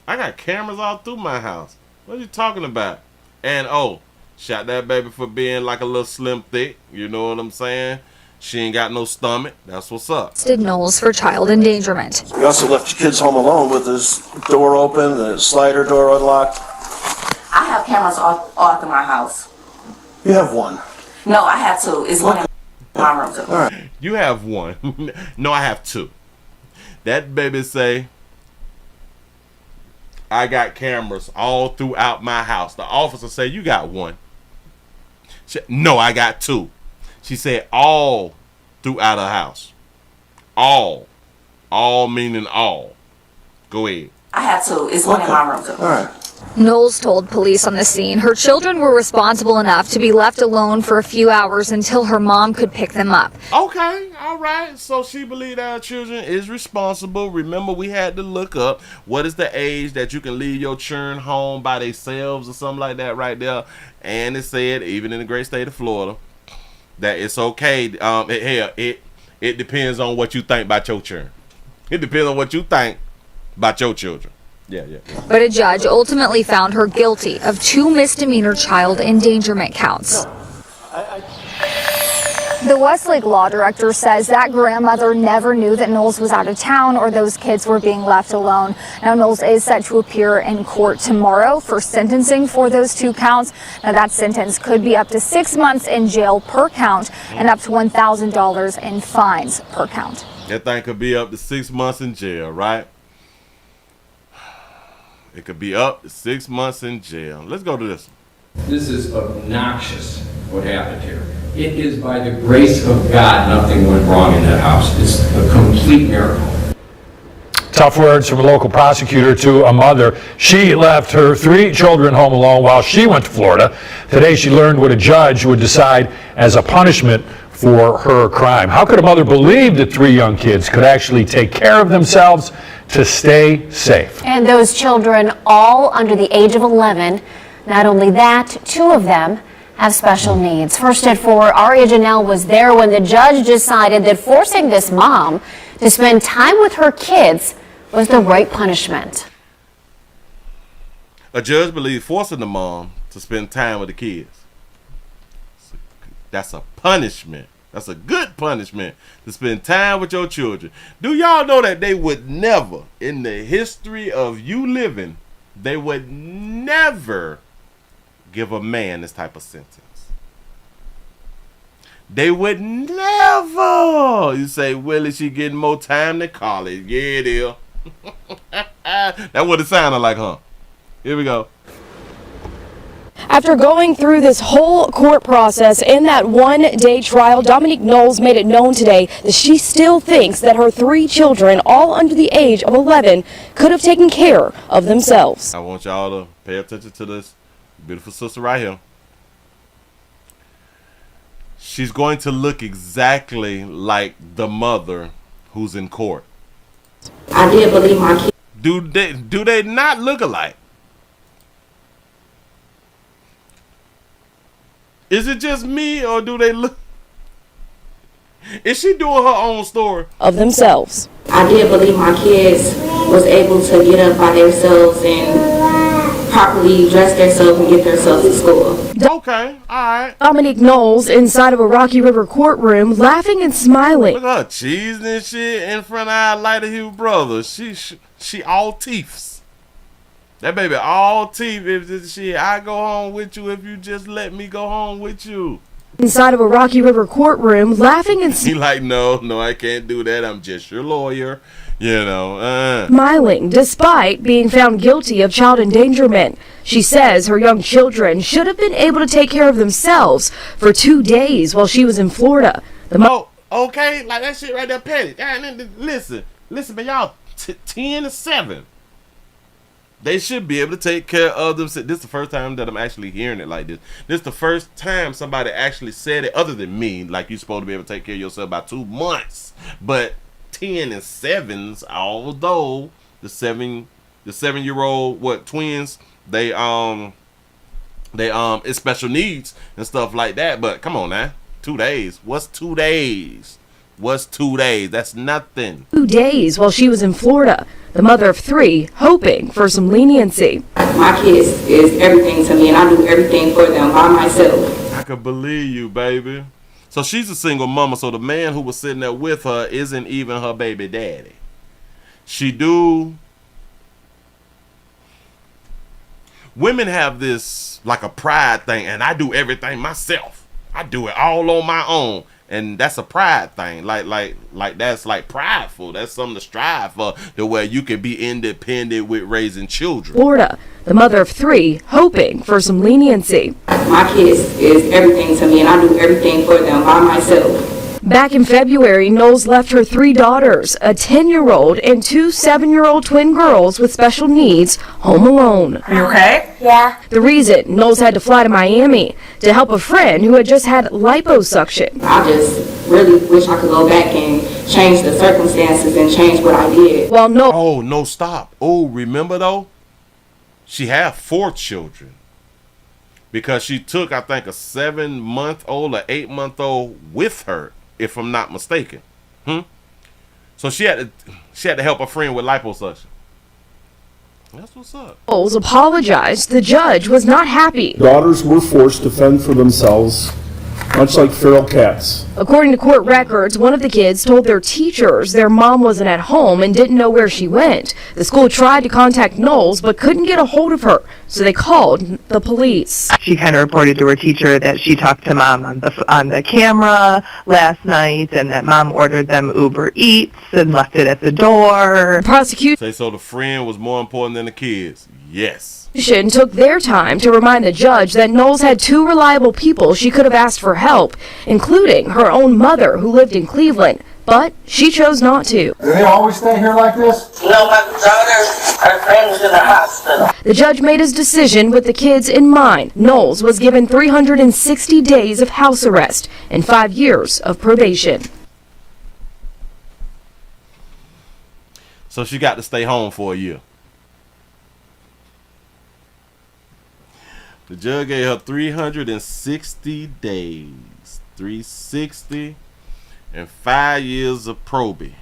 I got cameras all through my house. What are you talking about? And shot that baby for being like a little slim thick. You know what I'm saying? She ain't got no stomach. That's what's up. Knowles for child endangerment. You also left your kids home alone with this door open, the slider door unlocked. I have cameras all through my house. You have one. No, I have 2. It's one in my room too. All right. You have 1. No, I have 2. That baby say, I got cameras all throughout my house. The officer say, you got 1. No, I got 2. She said all throughout her house. All. All meaning all. Go ahead. I have 2. It's one in my room too. All right. Knowles told police on the scene her children were responsible enough to be left alone for a few hours until her mom could pick them up. Okay, all right. So she believed our children is responsible. Remember, we had to look up what is the age that you can leave your children home by themselves or something like that right there. And it said, even in the great state of Florida, that it's okay. It depends on what you think about your children. It depends on what you think about your children. Yeah. But a judge ultimately found her guilty of 2 misdemeanor child endangerment counts. The Westlake law director says that grandmother never knew that Knowles was out of town or those kids were being left alone. Now, Knowles is set to appear in court tomorrow for sentencing for those 2 counts. Now, that sentence could be up to 6 months in jail per count and up to $1,000 in fines per count. That thing could be up to 6 months in jail, right? It could be up to 6 months in jail. Let's go to this one. This is obnoxious, what happened here. It is by the grace of God nothing went wrong in that house. It's a complete miracle. Tough words from a local prosecutor to a mother. She left her 3 children home alone while she went to Florida. Today she learned what a judge would decide as a punishment for her crime. How could a mother believe that 3 young kids could actually take care of themselves to stay safe? And those children all under the age of 11. Not only that, 2 of them have special needs. First at 4, Aria Janelle was there when the judge decided that forcing this mom to spend time with her kids was the right punishment. A judge believes forcing the mom to spend time with the kids, that's a punishment. That's a good punishment, to spend time with your children. Do y'all know that they would never, in the history of you living, they would never give a man this type of sentence? They would never. You say, Willie, she getting more time than college. Yeah, it is. That's what it sounded like, huh? Here we go. After going through this whole court process in that one-day trial, Dominique Knowles made it known today that she still thinks that her 3 children, all under the age of 11, could have taken care of themselves. I want y'all to pay attention to this beautiful sister right here. She's going to look exactly like the mother who's in court. I did believe my kids. Do they not look alike? Is it just me, or do they look? Is she doing her own story of themselves? I did believe my kids was able to get up by themselves and properly dress themselves and get themselves to school. Okay, all right. Dominique Knowles inside of a Rocky River courtroom, laughing and smiling. Look at her cheesing and shit in front of our lighter hued brother. She all teeths. That baby all teeth. If shit, I go home with you if you just let me go home with you. Inside of a Rocky River courtroom, laughing and he like, no, I can't do that. I'm just your lawyer. You know, smiling despite being found guilty of child endangerment. She says her young children should have been able to take care of themselves for 2 days while she was in Florida. Okay, like that shit right there, petty. Listen, man, y'all 10 to 7. They should be able to take care of themselves. This is the first time that I'm actually hearing it like this. This is the first time somebody actually said it, other than me, like you're supposed to be able to take care of yourself by 2 months. But 10 and 7s, although the 7-year-old twins, they it's special needs and stuff like that. But come on now, 2 days. What's 2 days? What's 2 days? That's nothing. 2 days while she was in Florida. The mother of 3, hoping for some leniency. My kids is everything to me, and I do everything for them by myself. I can believe you, baby. So she's a single mama, so the man who was sitting there with her isn't even her baby daddy. Women have this, like a pride thing, and I do everything myself. I do it all on my own. And that's a pride thing, like that's like prideful. That's something to strive for, the way you can be independent with raising children. Florida, the mother of 3, hoping for some leniency. My kids is everything to me, and I do everything for them by myself. Back in February, Knowles left her 3 daughters, a 10-year-old and 2 7-year-old twin girls with special needs, home alone. Are you okay? Yeah. The reason, Knowles had to fly to Miami to help a friend who had just had liposuction. I just really wish I could go back and change the circumstances and change what I did. Well, no. Oh, no, stop. Oh, remember though? She had 4 children. Because she took, I think, a 7-month-old or 8-month-old with her, if I'm not mistaken. So she had to help a friend with liposuction. That's what's up. Knowles apologized. The judge was not happy. Daughters were forced to fend for themselves, much like feral cats. According to court records, one of the kids told their teachers their mom wasn't at home and didn't know where she went. The school tried to contact Knowles but couldn't get a hold of her, so they called the police. She kind of reported to her teacher that she talked to mom on the camera last night, and that mom ordered them Uber Eats and left it at the door. Prosecution Say so the friend was more important than the kids. Yes. Took their time to remind the judge that Knowles had 2 reliable people she could have asked for help, including her own mother who lived in Cleveland, but she chose not to. Do they always stay here like this? No, my daughter, her friend was in the hospital. The judge made his decision with the kids in mind. Knowles was given 360 days of house arrest and 5 years of probation. So she got to stay home for a year. The judge gave her 360 days, 360, and 5 years of probate.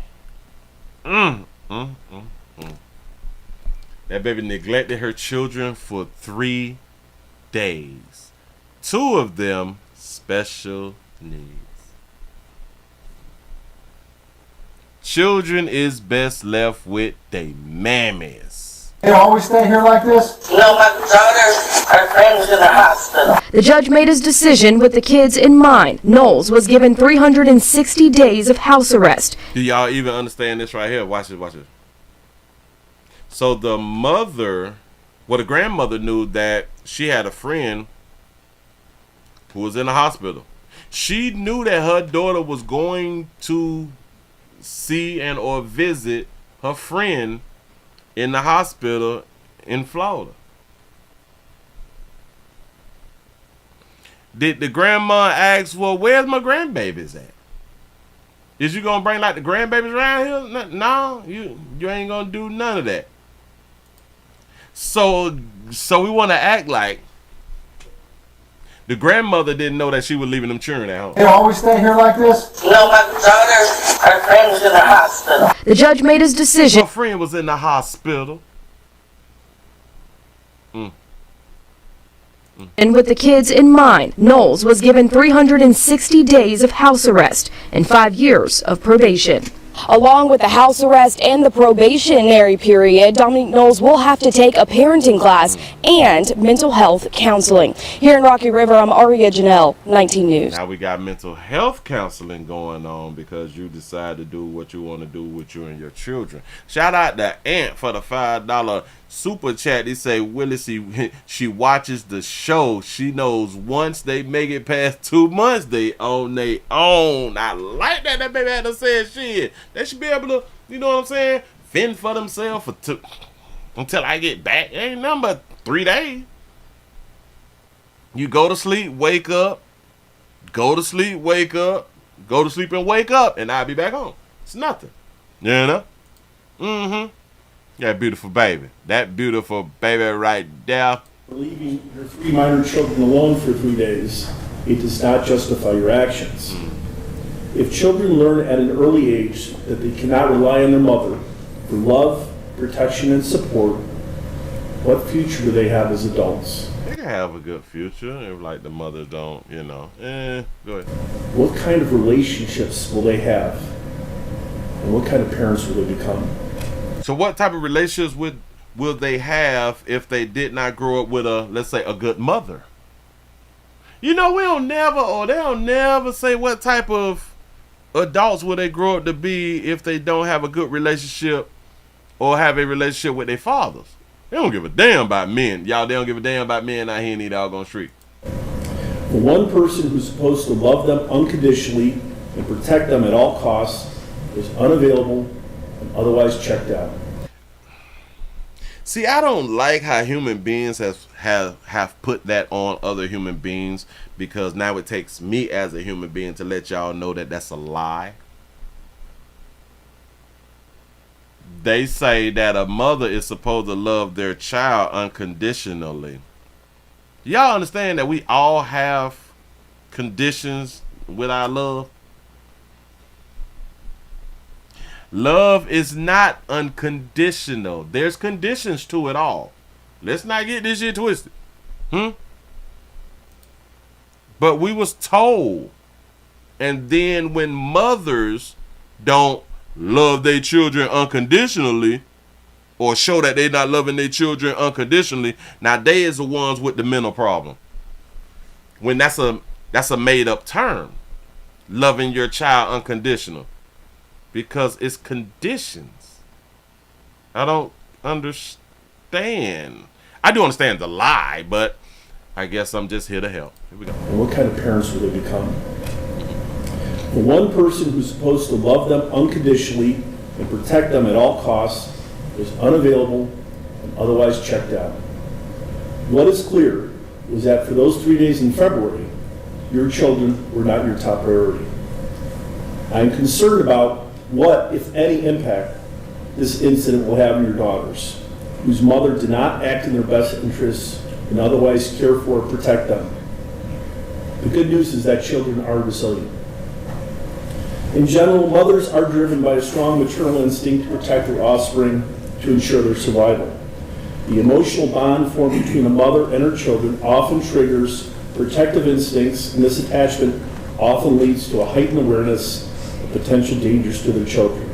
That baby neglected her children for 3 days. 2 of them special needs. Children is best left with they mammies. They always stay here like this? No, my daughter, her friend's in the hospital. The judge made his decision with the kids in mind. Knowles was given 360 days of house arrest. Do y'all even understand this right here? Watch this, watch this. So the mother, well, the grandmother knew that she had a friend who was in the hospital. She knew that her daughter was going to see and or visit her friend in the hospital in Florida. Did the grandma ask, well, where's my grandbabies at? Is you gonna bring like the grandbabies around here? No, you ain't gonna do none of that. So we want to act like the grandmother didn't know that she was leaving them children at home. They always stay here like this? No, my daughter, her friend's in the hospital. The judge made his decision. Her friend was in the hospital. And with the kids in mind, Knowles was given 360 days of house arrest and 5 years of probation. Along with the house arrest and the probationary period, Dominique Knowles will have to take a parenting class and mental health counseling. Here in Rocky River, I'm Aria Janelle, 19 News. Now we got mental health counseling going on because you decide to do what you want to do with you and your children. Shout out to Ant for the $5 super chat. They say, Willie, she watches the show. She knows once they make it past 2 months, they own their own. I like that. That baby had to say shit. They should be able to, you know what I'm saying, fend for themselves until I get back. It ain't nothing but 3 days. You go to sleep, wake up, go to sleep, wake up, go to sleep and wake up, and I'll be back home. It's nothing. You know? That beautiful baby. That beautiful baby right there. Leaving your 3 minor children alone for 3 days, it does not justify your actions. If children learn at an early age that they cannot rely on their mother for love, protection, and support, what future do they have as adults? They can have a good future if, like, the mother don't, you know. Go ahead. What kind of relationships will they have? And what kind of parents will they become? So what type of relationships will they have if they did not grow up with a, let's say, a good mother? You know, they'll never say what type of adults will they grow up to be if they don't have a good relationship or have a relationship with their fathers. They don't give a damn about men. Y'all, they don't give a damn about men out here in the doggone street. The one person who's supposed to love them unconditionally and protect them at all costs is unavailable and otherwise checked out. See, I don't like how human beings have put that on other human beings, because now it takes me as a human being to let y'all know that that's a lie. They say that a mother is supposed to love their child unconditionally. Y'all understand that we all have conditions with our love? Love is not unconditional. There's conditions to it all. Let's not get this shit twisted. But we was told. And then when mothers don't love their children unconditionally, or show that they're not loving their children unconditionally, now they is the ones with the mental problem. When that's a made up term. Loving your child unconditional. Because it's conditions. I don't understand. I do understand the lie, but I guess I'm just here to help. Here we go. And what kind of parents will they become? The one person who's supposed to love them unconditionally and protect them at all costs is unavailable and otherwise checked out. What is clear is that for those 3 days in February, your children were not your top priority. I am concerned about what, if any, impact this incident will have on your daughters, whose mother did not act in their best interests and otherwise care for or protect them. The good news is that children are resilient. In general, mothers are driven by a strong maternal instinct to protect their offspring to ensure their survival. The emotional bond formed between a mother and her children often triggers protective instincts, and this attachment often leads to a heightened awareness of potential dangers to their children.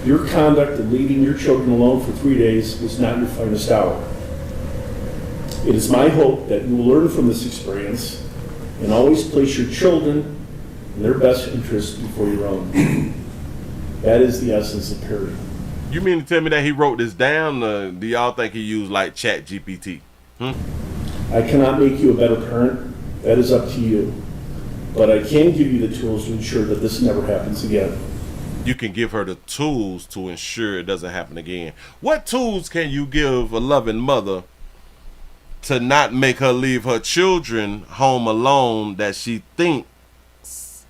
Your conduct in leaving your children alone for 3 days was not your finest hour. It is my hope that you will learn from this experience and always place your children in their best interest before your own. That is the essence of parenting. You mean to tell me that he wrote this down? Do y'all think he used like Chat GPT? I cannot make you a better parent. That is up to you. But I can give you the tools to ensure that this never happens again. You can give her the tools to ensure it doesn't happen again. What tools can you give a loving mother to not make her leave her children home alone that she thinks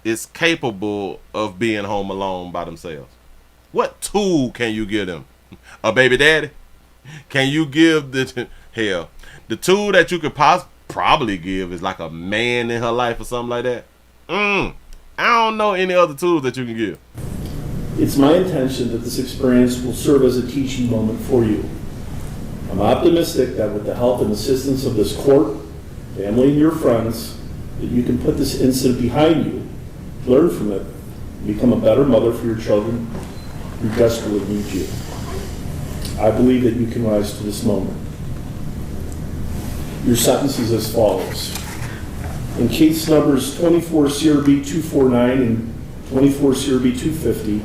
is capable of being home alone by themselves? What tool can you give them? A baby daddy? Can you give the tool that you could probably give is like a man in her life or something like that? I don't know any other tools that you can give. It's my intention that this experience will serve as a teaching moment for you. I'm optimistic that with the help and assistance of this court, family, and your friends, that you can put this incident behind you, learn from it, and become a better mother for your children who desperately need you. I believe that you can rise to this moment. Your sentence is as follows. In case numbers 24 CRB 249 and 24 CRB 250,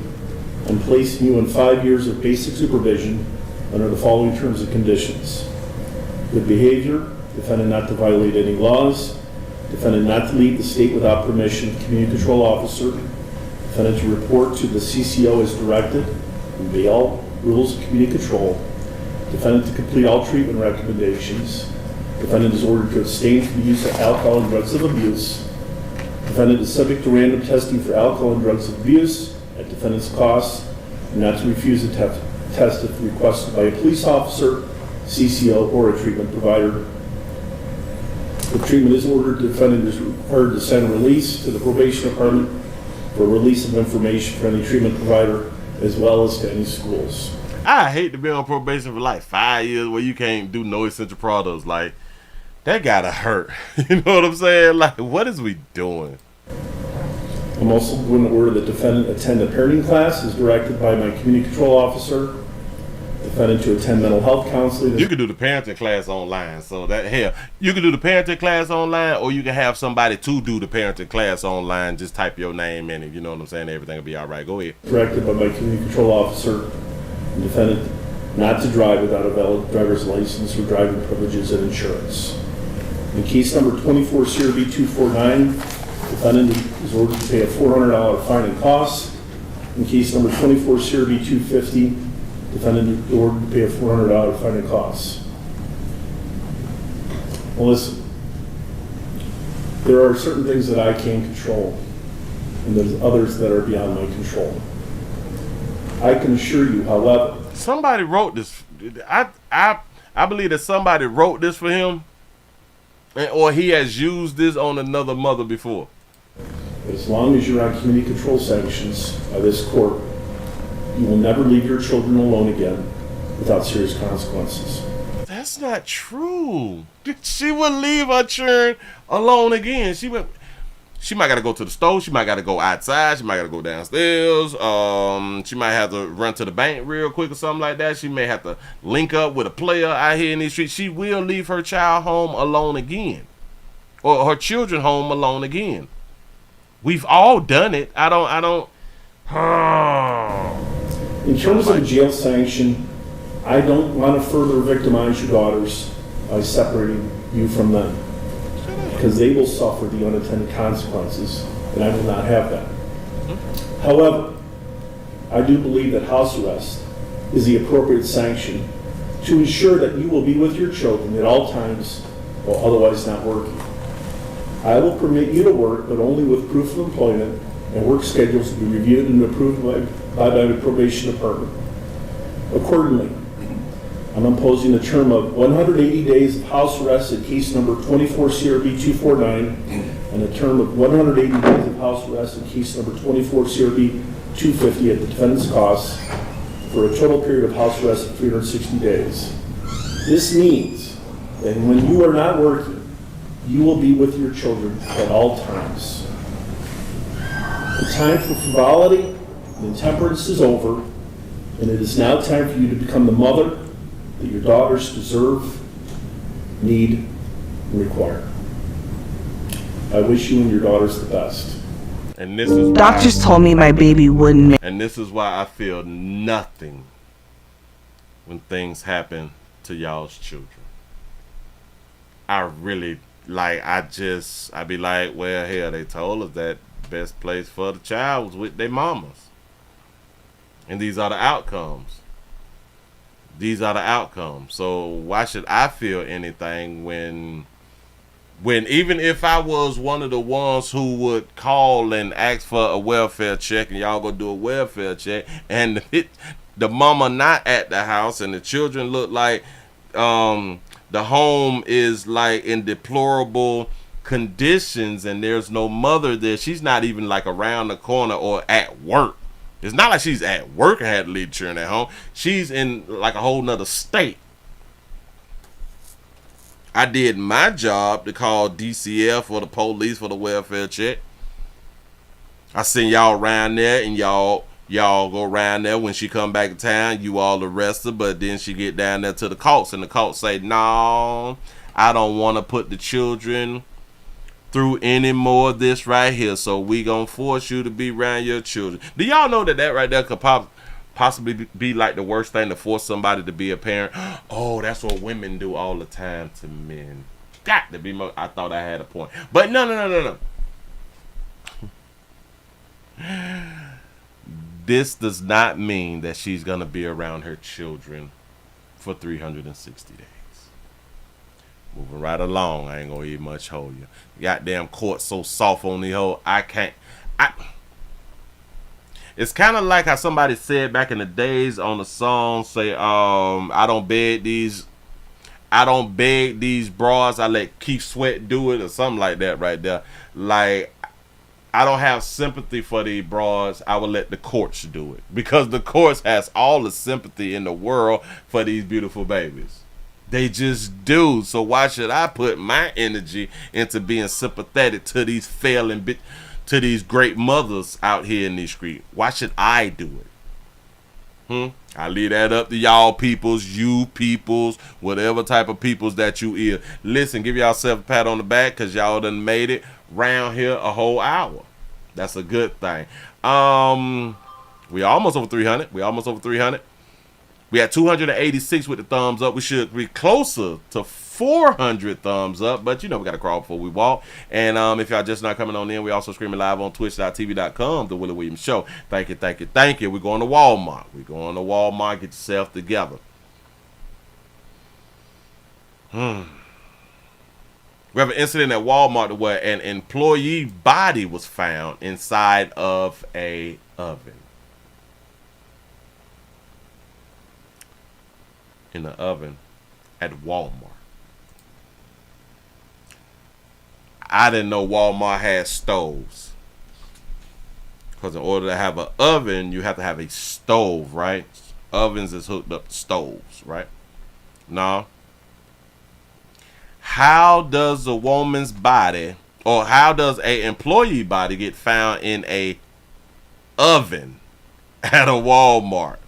I'm placing you on 5 years of basic supervision under the following terms and conditions. Good behavior, defendant not to violate any laws, defendant not to leave the state without permission of the community control officer, defendant to report to the CCO as directed, obey all rules of community control, defendant to complete all treatment recommendations, defendant is ordered to abstain from the use of alcohol and drugs of abuse, defendant is subject to random testing for alcohol and drugs of abuse at defendant's cost, and not to refuse a test if requested by a police officer, CCO, or a treatment provider. The treatment is ordered, the defendant is required to send a release to the probation department for release of information for any treatment provider as well as to any schools. I hate to be on probation for like 5 years where you can't do no essential products. Like, that gotta hurt. You know what I'm saying? Like, what is we doing? I'm also going to order the defendant attend a parenting class as directed by my community control officer. Defendant to attend mental health counseling. You can do the parenting class online. So that, you can do the parenting class online, or you can have somebody to do the parenting class online. Just type your name in it. You know what I'm saying? Everything will be all right. Go ahead. Directed by my community control officer. And defendant not to drive without a valid driver's license or driving privileges and insurance. In case number 24 CRB 249, defendant is ordered to pay a $400 fine and costs. In case number 24 CRB 250, defendant is ordered to pay a $400 fine and costs. Well, listen, there are certain things that I can control, and there's others that are beyond my control. I can assure you, however, somebody wrote this. I believe that somebody wrote this for him, or he has used this on another mother before. As long as you're on community control sanctions by this court, you will never leave your children alone again without serious consequences. That's not true. She would leave her children alone again. She might gotta go to the store. She might gotta go outside. She might gotta go downstairs. She might have to run to the bank real quick or something like that. She may have to link up with a player out here in these streets. She will leave her child home alone again, or her children home alone again. We've all done it. I don't. In terms of a jail sanction, I don't want to further victimize your daughters by separating you from them, because they will suffer the unintended consequences, and I will not have that. However, I do believe that house arrest is the appropriate sanction to ensure that you will be with your children at all times while otherwise not working. I will permit you to work, but only with proof of employment, and work schedules to be reviewed and approved by the probation department. Accordingly, I'm imposing a term of 180 days of house arrest in case number 24 CRB 249 and a term of 180 days of house arrest in case number 24 CRB 250 at the defendant's cost for a total period of house arrest of 360 days. This means that when you are not working, you will be with your children at all times. The time for frivolity and intemperance is over, and it is now time for you to become the mother that your daughters deserve, need, and require. I wish you and your daughters the best. And this is Doctors told me my baby wouldn't make. And this is why I feel nothing when things happen to y'all's children. I really, like, I be like, well, hell, they told us that the best place for the child was with their mamas. And these are the outcomes. These are the outcomes. So why should I feel anything when even if I was one of the ones who would call and ask for a welfare check, and y'all go do a welfare check, and the mama not at the house, and the children look like the home is like in deplorable conditions, and there's no mother there. She's not even like around the corner or at work. It's not like she's at work and had to leave children at home. She's in like a whole nother state. I did my job to call DCF or the police for the welfare check. I send y'all around there, and y'all go around there. When she come back to town, you all arrest her, but then she get down there to the courts, and the courts say, no, I don't want to put the children through any more of this right here, so we gonna force you to be around your children. Do y'all know that right there could possibly be like the worst thing, to force somebody to be a parent? Oh, that's what women do all the time to men. Got to be more. I thought I had a point, but no. This does not mean that she's gonna be around her children for 360 days. Moving right along, I ain't gonna even much hold you. Goddamn court so soft on the whole. It's kind of like how somebody said back in the days on the song, say, I don't beg these bras, I let Keith Sweat do it, or something like that right there. Like, I don't have sympathy for these bras, I will let the courts do it. Because the courts has all the sympathy in the world for these beautiful babies. They just do. So why should I put my energy into being sympathetic to these to these great mothers out here in these streets? Why should I do it? I leave that up to y'all peoples, you peoples, whatever type of peoples that you is. Listen, give yourself a pat on the back, because y'all done made it round here a whole hour. That's a good thing. We almost over 300. We had 286 with the thumbs up. We should be closer to 400 thumbs up, but you know we got to crawl before we walk. And if y'all just not coming on in, we also streaming live on twitch.tv.com, The Willie Williams Show. Thank you. We're going to Walmart. Get yourself together. We have an incident at Walmart where an employee body was found inside of a oven. In the oven at Walmart. I didn't know Walmart had stoves. Because in order to have an oven, you have to have a stove, right? Ovens is hooked up to stoves, right? No. How does a woman's body, or how does a employee body get found in a oven at a Walmart?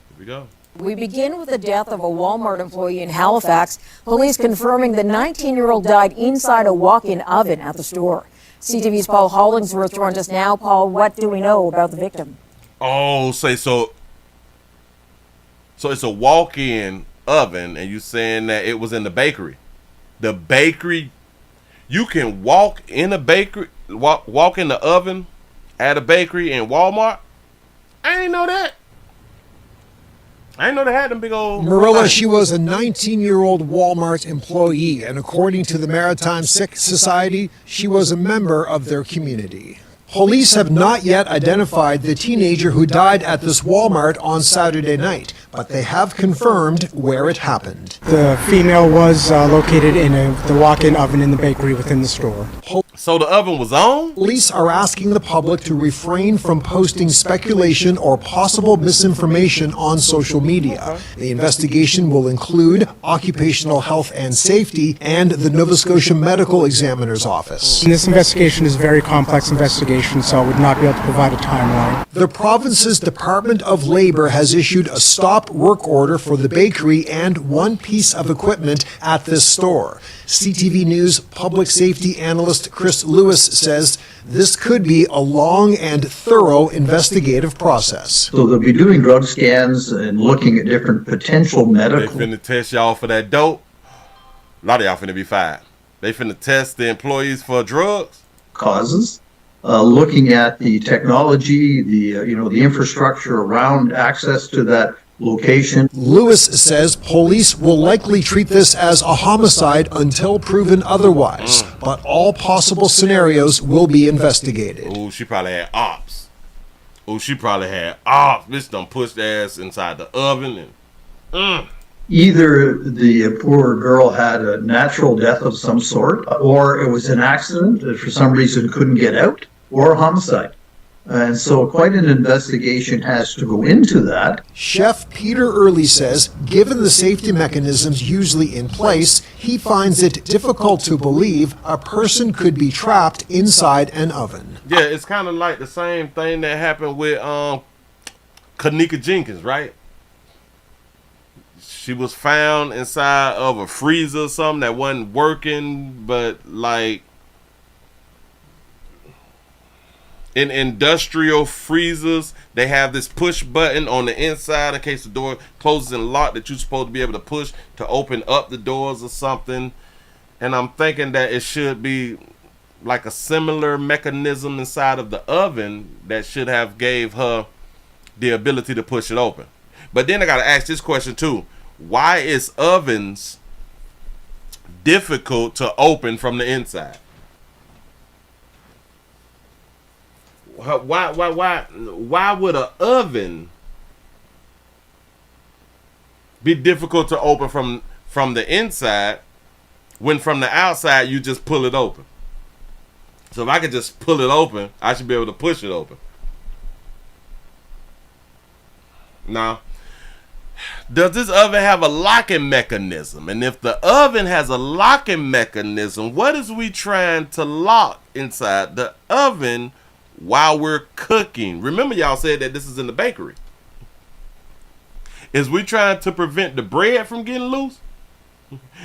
Here we go. We begin with the death of a Walmart employee in Halifax. Police confirming the 19-year-old died inside a walk-in oven at the store. CTV's Paul Hollingsworth joins us now. Paul, what do we know about the victim? Oh, so it's a walk-in oven, and you saying that it was in the bakery. The bakery, you can walk in a bakery, walk in the oven at a bakery in Walmart? I didn't know that. I didn't know they had them big old... Marilla, she was a 19-year-old Walmart employee, and according to the Maritime Sick Society, she was a member of their community. Police have not yet identified the teenager who died at this Walmart on Saturday night, but they have confirmed where it happened. The female was located in the walk-in oven in the bakery within the store. So the oven was on? Police are asking the public to refrain from posting speculation or possible misinformation on social media. The investigation will include occupational health and safety and the Nova Scotia Medical Examiner's Office. This investigation is a very complex investigation, so I would not be able to provide a timeline. The province's Department of Labor has issued a stop work order for the bakery and one piece of equipment at this store. CTV News public safety analyst Chris Lewis says this could be a long and thorough investigative process. So they'll be doing drug scans and looking at different potential medical. They finna test y'all for that dope. A lot of y'all finna be fired. They finna test the employees for drugs. Causes. Looking at the technology, the infrastructure around access to that location. Lewis says police will likely treat this as a homicide until proven otherwise, but all possible scenarios will be investigated. Oh, she probably had ops. Bitch done pushed ass inside the oven and Either the poor girl had a natural death of some sort, or it was an accident that for some reason couldn't get out, or a homicide. And so quite an investigation has to go into that. Chef Peter Early says, given the safety mechanisms usually in place, he finds it difficult to believe a person could be trapped inside an oven. yeah, it's kind of like the same thing that happened with Kanika Jenkins, right? She was found inside of a freezer or something that wasn't working, but like in industrial freezers, they have this push button on the inside in case the door closes and locked that you're supposed to be able to push to open up the doors or something. And I'm thinking that it should be like a similar mechanism inside of the oven that should have gave her the ability to push it open. But then I got to ask this question too. Why is ovens difficult to open from the inside? Why would an oven be difficult to open from the inside when from the outside you just pull it open? So if I could just pull it open, I should be able to push it open. Now, does this oven have a locking mechanism? And if the oven has a locking mechanism, what is we trying to lock inside the oven while we're cooking? Remember, y'all said that this is in the bakery. Is we trying to prevent the bread from getting loose?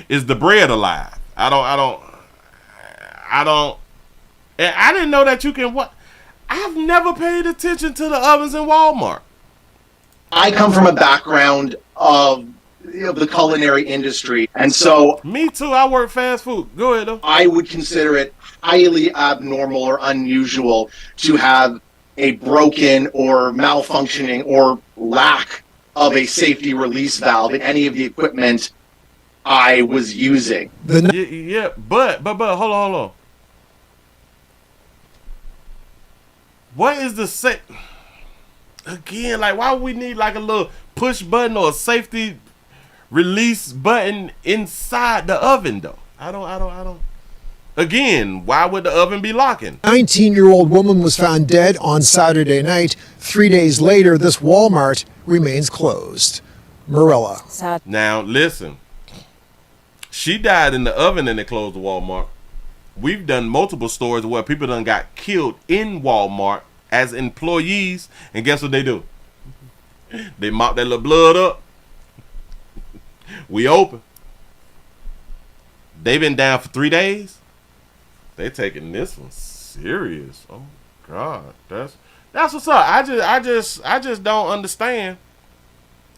Is the bread alive? I didn't know that you can what? I've never paid attention to the ovens in Walmart. I come from a background of the culinary industry, and so me too. I work fast food. Go ahead though. I would consider it highly abnormal or unusual to have a broken or malfunctioning or lack of a safety release valve in any of the equipment I was using. Yeah, but hold on. What is the again, like, why would we need like a little push button or a safety release button inside the oven though? I don't. Again, why would the oven be locking? 19-year-old woman was found dead on Saturday night. 3 days later, this Walmart remains closed. Marilla. Now, listen. She died in the oven and they closed the Walmart. We've done multiple stories where people done got killed in Walmart as employees, and guess what they do? They mop that little blood up. We open. They've been down for 3 days. They taking this one serious. Oh God, that's what's up. I just don't understand.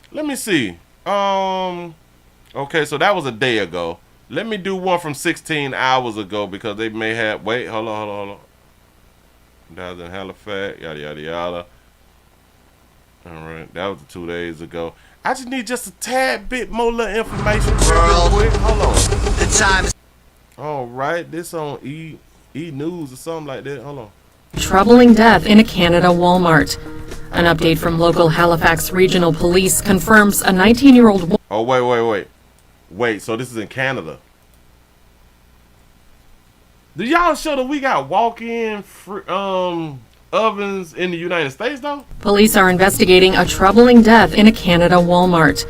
Let me see. Okay, so that was a day ago. Let me do one from 16 hours ago because they may have. Wait, hold on. That was in Halifax. Yada yada yada. All right, that was 2 days ago. I just need just a tad bit more little information. Real quick. Hold on. The time. All right, this on E News or something like that. Hold on. Troubling death in a Canada Walmart. An update from local Halifax Regional Police confirms a 19-year-old. Oh, wait. So this is in Canada. Do y'all show that we got walk-in ovens in the United States, though? Police are investigating a troubling death in a Canada Walmart.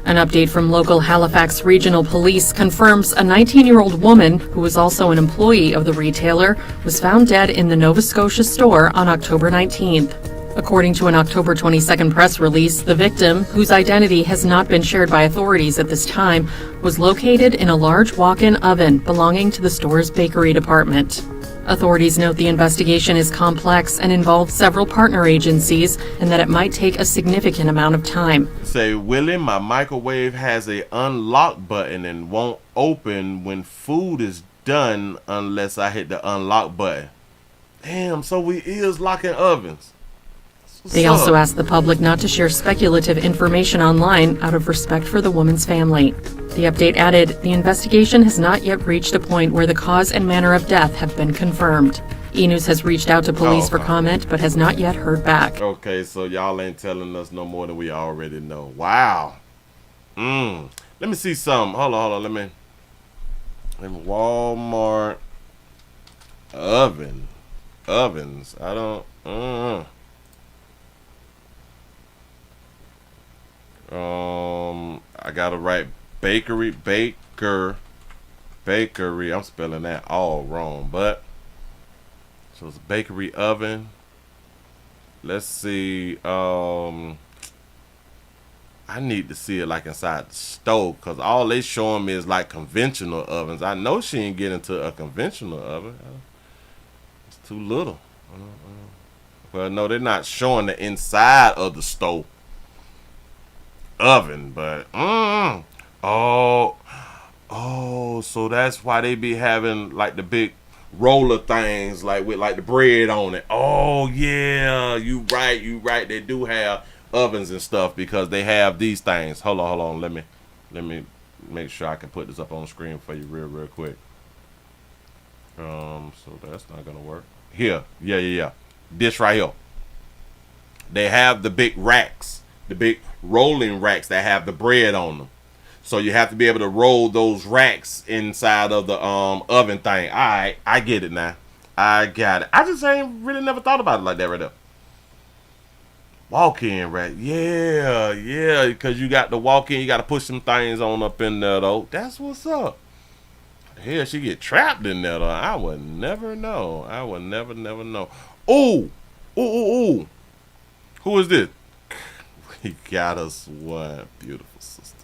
An update from local Halifax Regional Police confirms a 19-year-old woman, who was also an employee of the retailer, was found dead in the Nova Scotia store on October 19th. According to an October 22nd press release, the victim, whose identity has not been shared by authorities at this time, was located in a large walk-in oven belonging to the store's bakery department. Authorities note the investigation is complex and involves several partner agencies, and that it might take a significant amount of time. Say, Willie, my microwave has a unlock button and won't open when food is done unless I hit the unlock button. Damn, so we is locking ovens. They also asked the public not to share speculative information online out of respect for the woman's family. The update added, the investigation has not yet reached a point where the cause and manner of death have been confirmed. E-News has reached out to police for comment, but has not yet heard back. Okay, so y'all ain't telling us no more than we already know. Wow. Let me see something. Hold on. Let me Walmart ovens. I don't. I gotta write bakery. I'm spelling that all wrong, but so it's a bakery oven. Let's see. I need to see it like inside the stove, because all they showing me is like conventional ovens. I know she ain't getting to a conventional oven. It's too little. Well, no, they're not showing the inside of the stove oven, but so that's why they be having like the big roller things, like with like the bread on it. Oh yeah, you right. They do have ovens and stuff because they have these things. Hold on. Let me make sure I can put this up on the screen for you real quick. So that's not gonna work. Here, yeah. This right here. They have the big racks, the big rolling racks that have the bread on them. So you have to be able to roll those racks inside of the oven thing. All right, I get it now. I got it. I just ain't really never thought about it like that right there. Walk-in rack. Yeah, because you got the walk-in, you got to push some things on up in there, though. That's what's up. Hell, she get trapped in there, though. I would never know. I would never know. Ooh. Who is this? We got us one. Beautiful sister.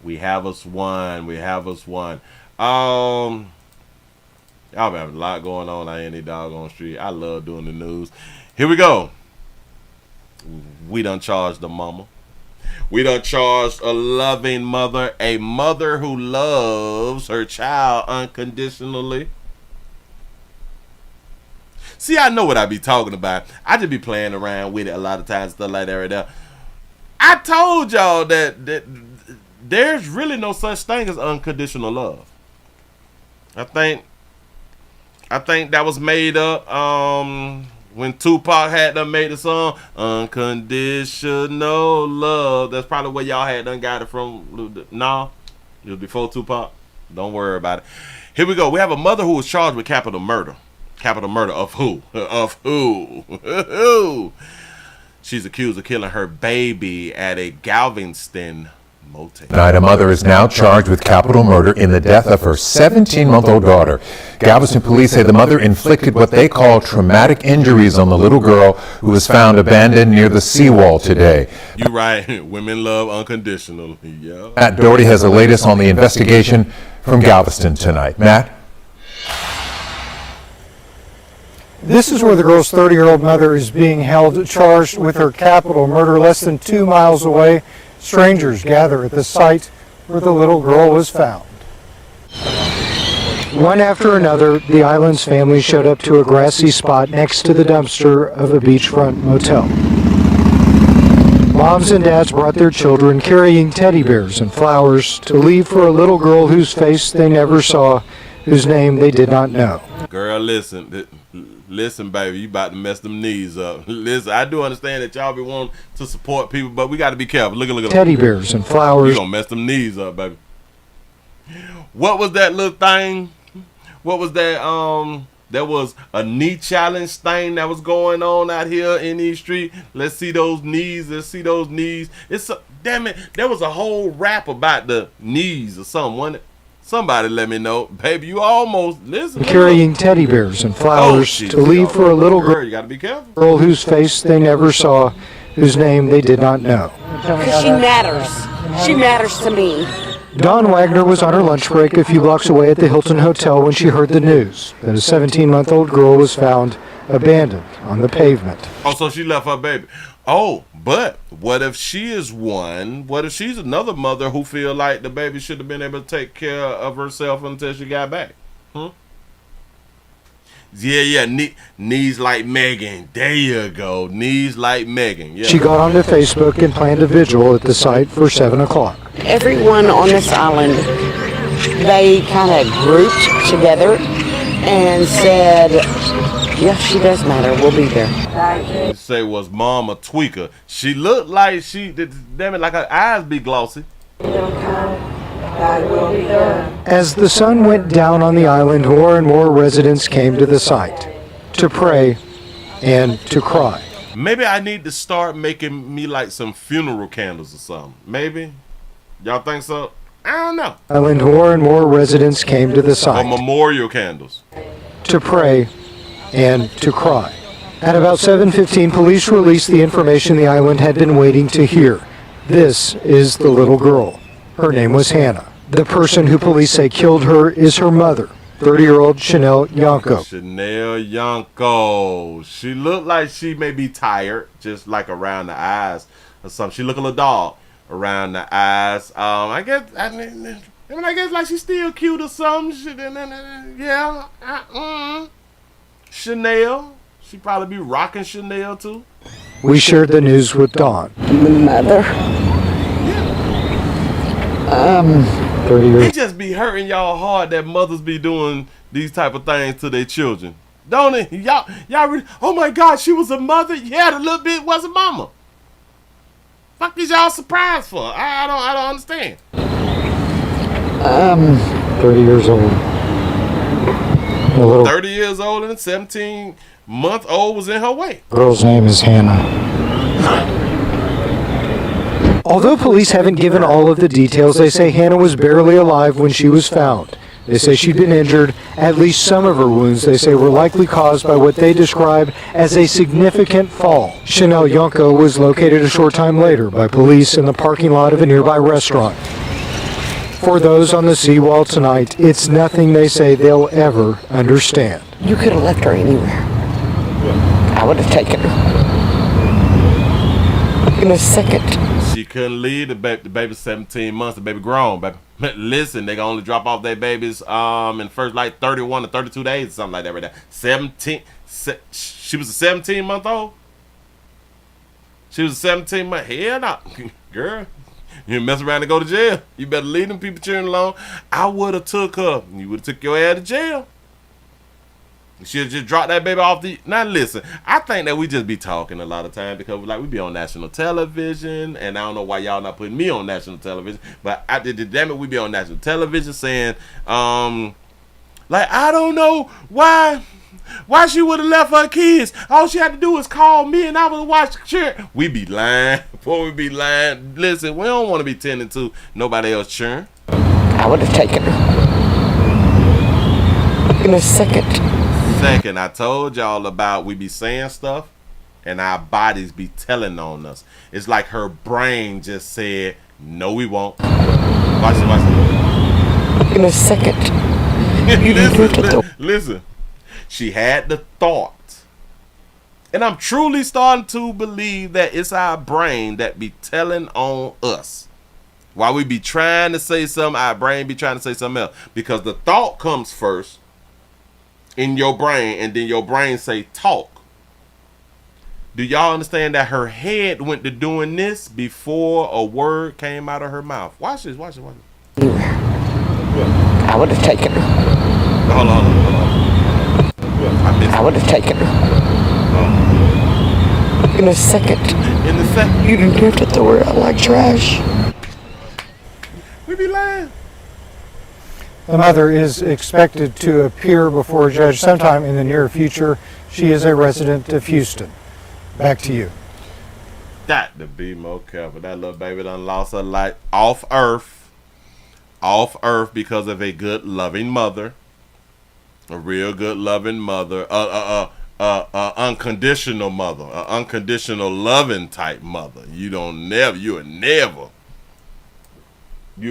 We have us one. Y'all have a lot going on out in the doggone street. I love doing the news. Here we go. We done charged the mama. We done charged a loving mother, a mother who loves her child unconditionally. See, I know what I be talking about. I just be playing around with it a lot of times, stuff like that right there. I told y'all that there's really no such thing as unconditional love. I think that was made up when Tupac had done made the song Unconditional Love. That's probably where y'all had done got it from. No, it was before Tupac. Don't worry about it. Here we go. We have a mother who was charged with capital murder. Capital murder of who? Of who? She's accused of killing her baby at a Galveston motel. Tonight, a mother is now charged with capital murder in the death of her 17-month-old daughter. Galveston police say the mother inflicted what they call traumatic injuries on the little girl who was found abandoned near the seawall today. You're right. Women love unconditionally. Yeah. Matt Doherty has the latest on the investigation from Galveston tonight. Matt? This is where the girl's 30-year-old mother is being held charged with her capital murder. Less than 2 miles away, strangers gather at the site where the little girl was found. One after another, the island's family showed up to a grassy spot next to the dumpster of a beachfront motel. Moms and dads brought their children carrying teddy bears and flowers to leave for a little girl whose face they never saw, whose name they did not know. Girl, listen, baby, you about to mess them knees up. Listen, I do understand that y'all be wanting to support people, but we got to be careful. Look. Teddy bears and flowers. You gonna mess them knees up, baby. What was that little thing? What was that? There was a knee challenge thing that was going on out here in these streets. Let's see those knees. Let's see those knees. Damn it. There was a whole rap about the knees or something, wasn't it? Somebody let me know. Baby, you almost listen. Carrying teddy bears and flowers to leave for a little girl. You gotta be careful. Girl whose face they never saw, whose name they did not know. Because she matters. She matters to me. Dawn Wagner was on her lunch break a few blocks away at the Hilton Hotel when she heard the news that a 17-month-old girl was found abandoned on the pavement. Oh, so she left her baby. Oh, but what if she is one? What if she's another mother who feel like the baby should have been able to take care of herself until she got back? Yeah, knees like Megan. There you go. Knees like Megan. Yeah. She got onto Facebook and planned a vigil at the site for 7 o'clock. Everyone on this island, they kind of grouped together and said, yeah, she does matter. We'll be there. You say, was mom a tweaker? She looked like damn it, like her eyes be glossy. As the sun went down on the island, more and more residents came to the site to pray and to cry. Maybe I need to start making me like some funeral candles or something. Maybe? Y'all think so? I don't know. Island, more and more residents came to the Or site memorial candles. to pray and to cry. At about 7:15, police released the information the island had been waiting to hear. This is the little girl. Her name was Hannah. The person who police say killed her is her mother, 30-year-old Chanel Yanko. Chanel Yanko. She looked like she may be tired, just like around the eyes or something. She look a little dog around the eyes. I guess like she's still cute or something. Chanel. She probably be rocking Chanel too. We shared the news with Dawn. Mother. 30 years. It just be hurting y'all hard that mothers be doing these type of things to their children. Don't it? Y'all really, oh my God, she was a mother? Yeah, the little bit was a mama. Fuck is y'all surprised for? I don't understand. 30 years old. 30 years old and 17-month-old was in her way. Girl's name is Hannah. Although police haven't given all of the details, they say Hannah was barely alive when she was found. They say she'd been injured. At least some of her wounds, they say, were likely caused by what they describe as a significant fall. Chanel Yanko was located a short time later by police in the parking lot of a nearby restaurant. For those on the seawall tonight, it's nothing they say they'll ever understand. You could have left her anywhere. I would have taken her. In a second. She couldn't leave the baby. The baby's 17 months. The baby grown, baby. Listen, they can only drop off their babies in the first like 31 to 32 days or something like that right there. 17. She was a 17-month-old? She was a 17-month. Hell no. Girl, you mess around and go to jail. You better leave them people cheering along. I would have took her. You would have took your ass to jail. You should have just dropped that baby off the... Now listen, I think that we just be talking a lot of time because like we be on national television, and I don't know why y'all not putting me on national television, but damn it, we be on national television saying, like, I don't know why she would have left her kids. All she had to do was call me and I would have watched the cheer. We be lying. Before we be lying. Listen, we don't want to be tending to nobody else cheering. I would have taken her. In a second. I told y'all about we be saying stuff and our bodies be telling on us. It's like her brain just said, no, we won't. Watch it. In a second. Listen. She had the thought. And I'm truly starting to believe that it's our brain that be telling on us. While we be trying to say something, our brain be trying to say something else. Because the thought comes first in your brain, and then your brain say talk. Do y'all understand that her head went to doing this before a word came out of her mouth? Watch this. I would have taken her. Hold on. I would have taken her. In a second. You didn't have to throw her out like trash. We be lying. The mother is expected to appear before a judge sometime in the near future. She is a resident of Houston. Back to you. Got to be more careful. That little baby done lost her life off Earth because of a good loving mother, a real good loving mother, unconditional mother, unconditional loving type mother. You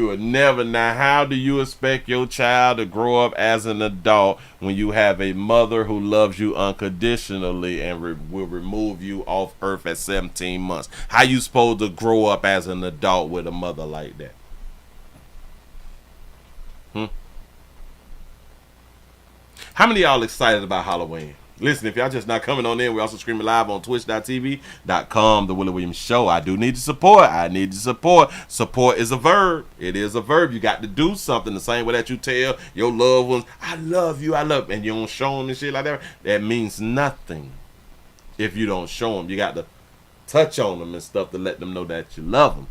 would never. Now, how do you expect your child to grow up as an adult when you have a mother who loves you unconditionally and will remove you off Earth at 17 months? How you supposed to grow up as an adult with a mother like that? How many of y'all excited about Halloween? Listen, if y'all just not coming on in, we're also streaming live on twitch.tv.com, The Willie Williams Show. I do need to support. Support is a verb. It is a verb. You got to do something the same way that you tell your loved ones, I love you, and you don't show them and shit like that. That means nothing if you don't show them. You got to touch on them and stuff to let them know that you love them.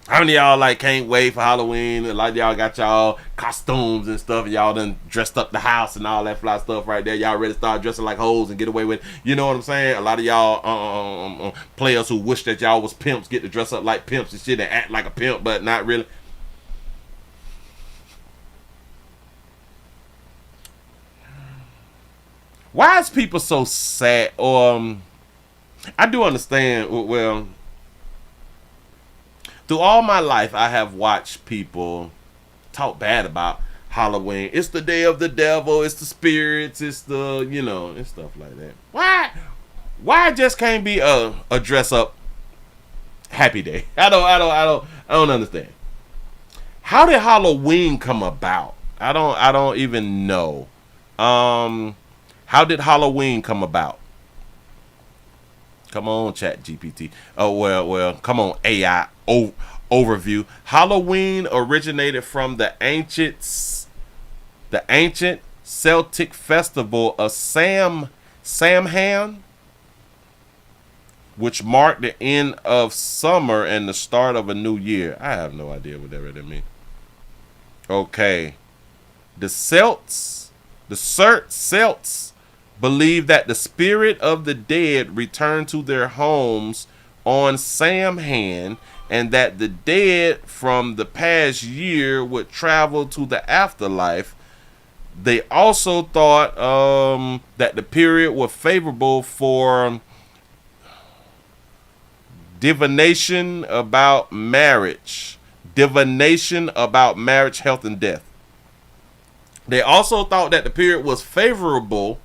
How many of y'all can't wait for Halloween? A lot of y'all got y'all costumes and stuff, and y'all done dressed up the house and all that fly stuff right there. Y'all ready to start dressing like hoes and get away with it. You know what I'm saying? A lot of y'all players who wish that y'all was pimps get to dress up like pimps and shit and act like a pimp, but not really. Why is people so sad? I do understand, well, through all my life, I have watched people talk bad about Halloween. It's the day of the devil. It's the spirits. It's the, and stuff like that. Why it just can't be a dress up happy day? I don't understand. How did Halloween come about? I don't even know. How did Halloween come about? Come on, Chat GPT. Oh, well, come on, AI overview. Halloween originated from the ancient Celtic festival of Samhain, which marked the end of summer and the start of a new year. I have no idea what that really means. Okay. The Celts believe that the spirit of the dead returned to their homes on Samhain, and that the dead from the past year would travel to the afterlife. They also thought that the period was favorable for divination about marriage, health, and death. They also thought that the period was favorable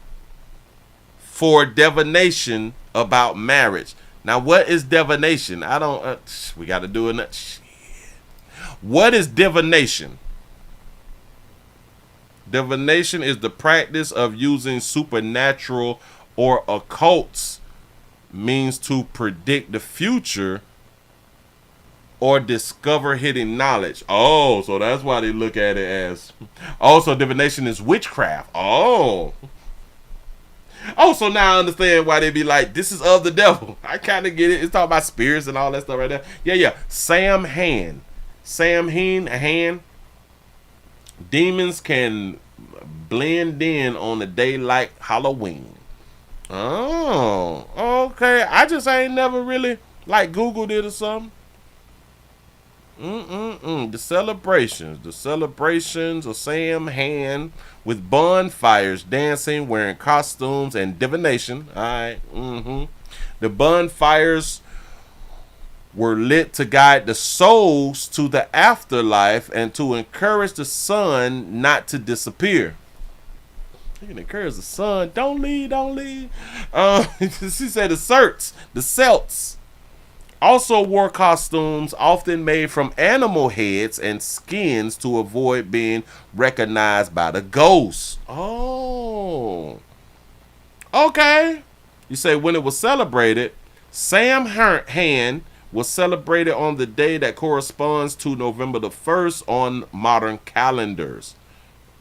for divination about marriage. Now, what is divination? I don't. We got to do it. Shit. What is divination? Divination is the practice of using supernatural or occult means to predict the future or discover hidden knowledge. Oh, so that's why they look at it as. Also, divination is witchcraft. Oh, so now I understand why they be like, this is of the devil. I kind of get it. It's talking about spirits and all that stuff right there. Yeah. Samhain. Demons can blend in on a day like Halloween. Oh, okay. I just ain't never really Googled it or something. The celebrations of Samhain with bonfires, dancing, wearing costumes, and divination. All right. The bonfires were lit to guide the souls to the afterlife and to encourage the sun not to disappear. You can encourage the sun. Don't leave. She said the Celts also wore costumes often made from animal heads and skins to avoid being recognized by the ghosts. Oh. Okay. You say when it was celebrated, Samhain was celebrated on the day that corresponds to November the 1st on modern calendars.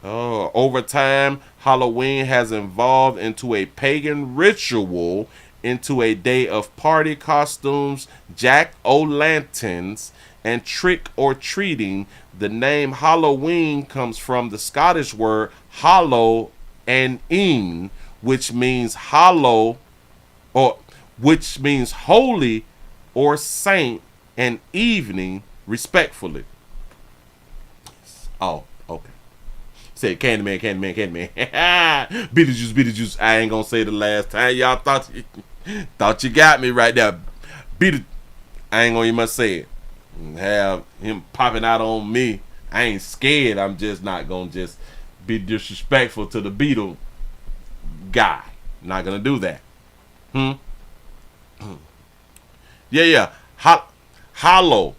Over time, Halloween has evolved into a pagan ritual into a day of party costumes, jack-o'-lanterns, and trick-or-treating. The name Halloween comes from the Scottish word hallow and een, which means hollow, or which means holy or saint, and evening, respectfully. Oh, okay. Say Candyman. Beetlejuice. I ain't gonna say the last time. Y'all thought you got me right there. I ain't gonna even say it. Have him popping out on me. I ain't scared. I'm just not gonna just be disrespectful to the Beetle guy. Not gonna do that. Yeah. Hollow. Not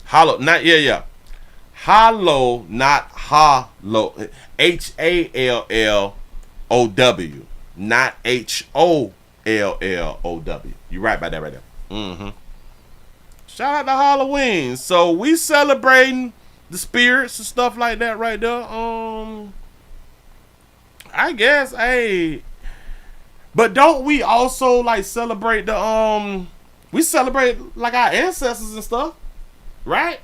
Hollow, not hollow. HALLOW, not HOLLOW. You right about that right there. Shout out to Halloween. So we celebrating the spirits and stuff like that right there. I guess, hey. But don't we also like celebrate the we celebrate like our ancestors and stuff, right?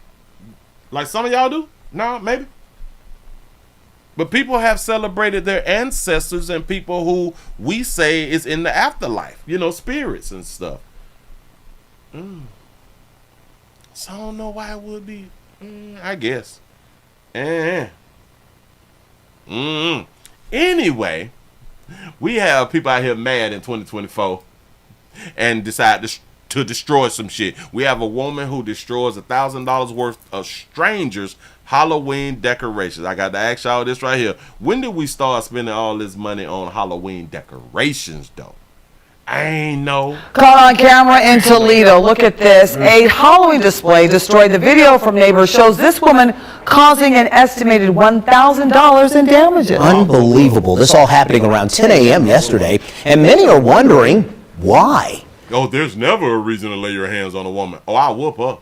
Like some of y'all do? No, maybe. But people have celebrated their ancestors and people who we say is in the afterlife, you know, spirits and stuff. So I don't know why it would be. I guess. Anyway, we have people out here mad in 2024 and decide to destroy some shit. We have a woman who destroys $1,000 worth of strangers' Halloween decorations. I got to ask y'all this right here. When did we start spending all this money on Halloween decorations, though? I ain't know. Caught on camera in Toledo. Look at this. A Halloween display destroyed. The video from neighbors shows this woman causing an estimated $1,000 in damages. Unbelievable. This all happening around 10 a.m. yesterday, and many are wondering why. Oh, there's never a reason to lay your hands on a woman. Oh, I'll whoop her.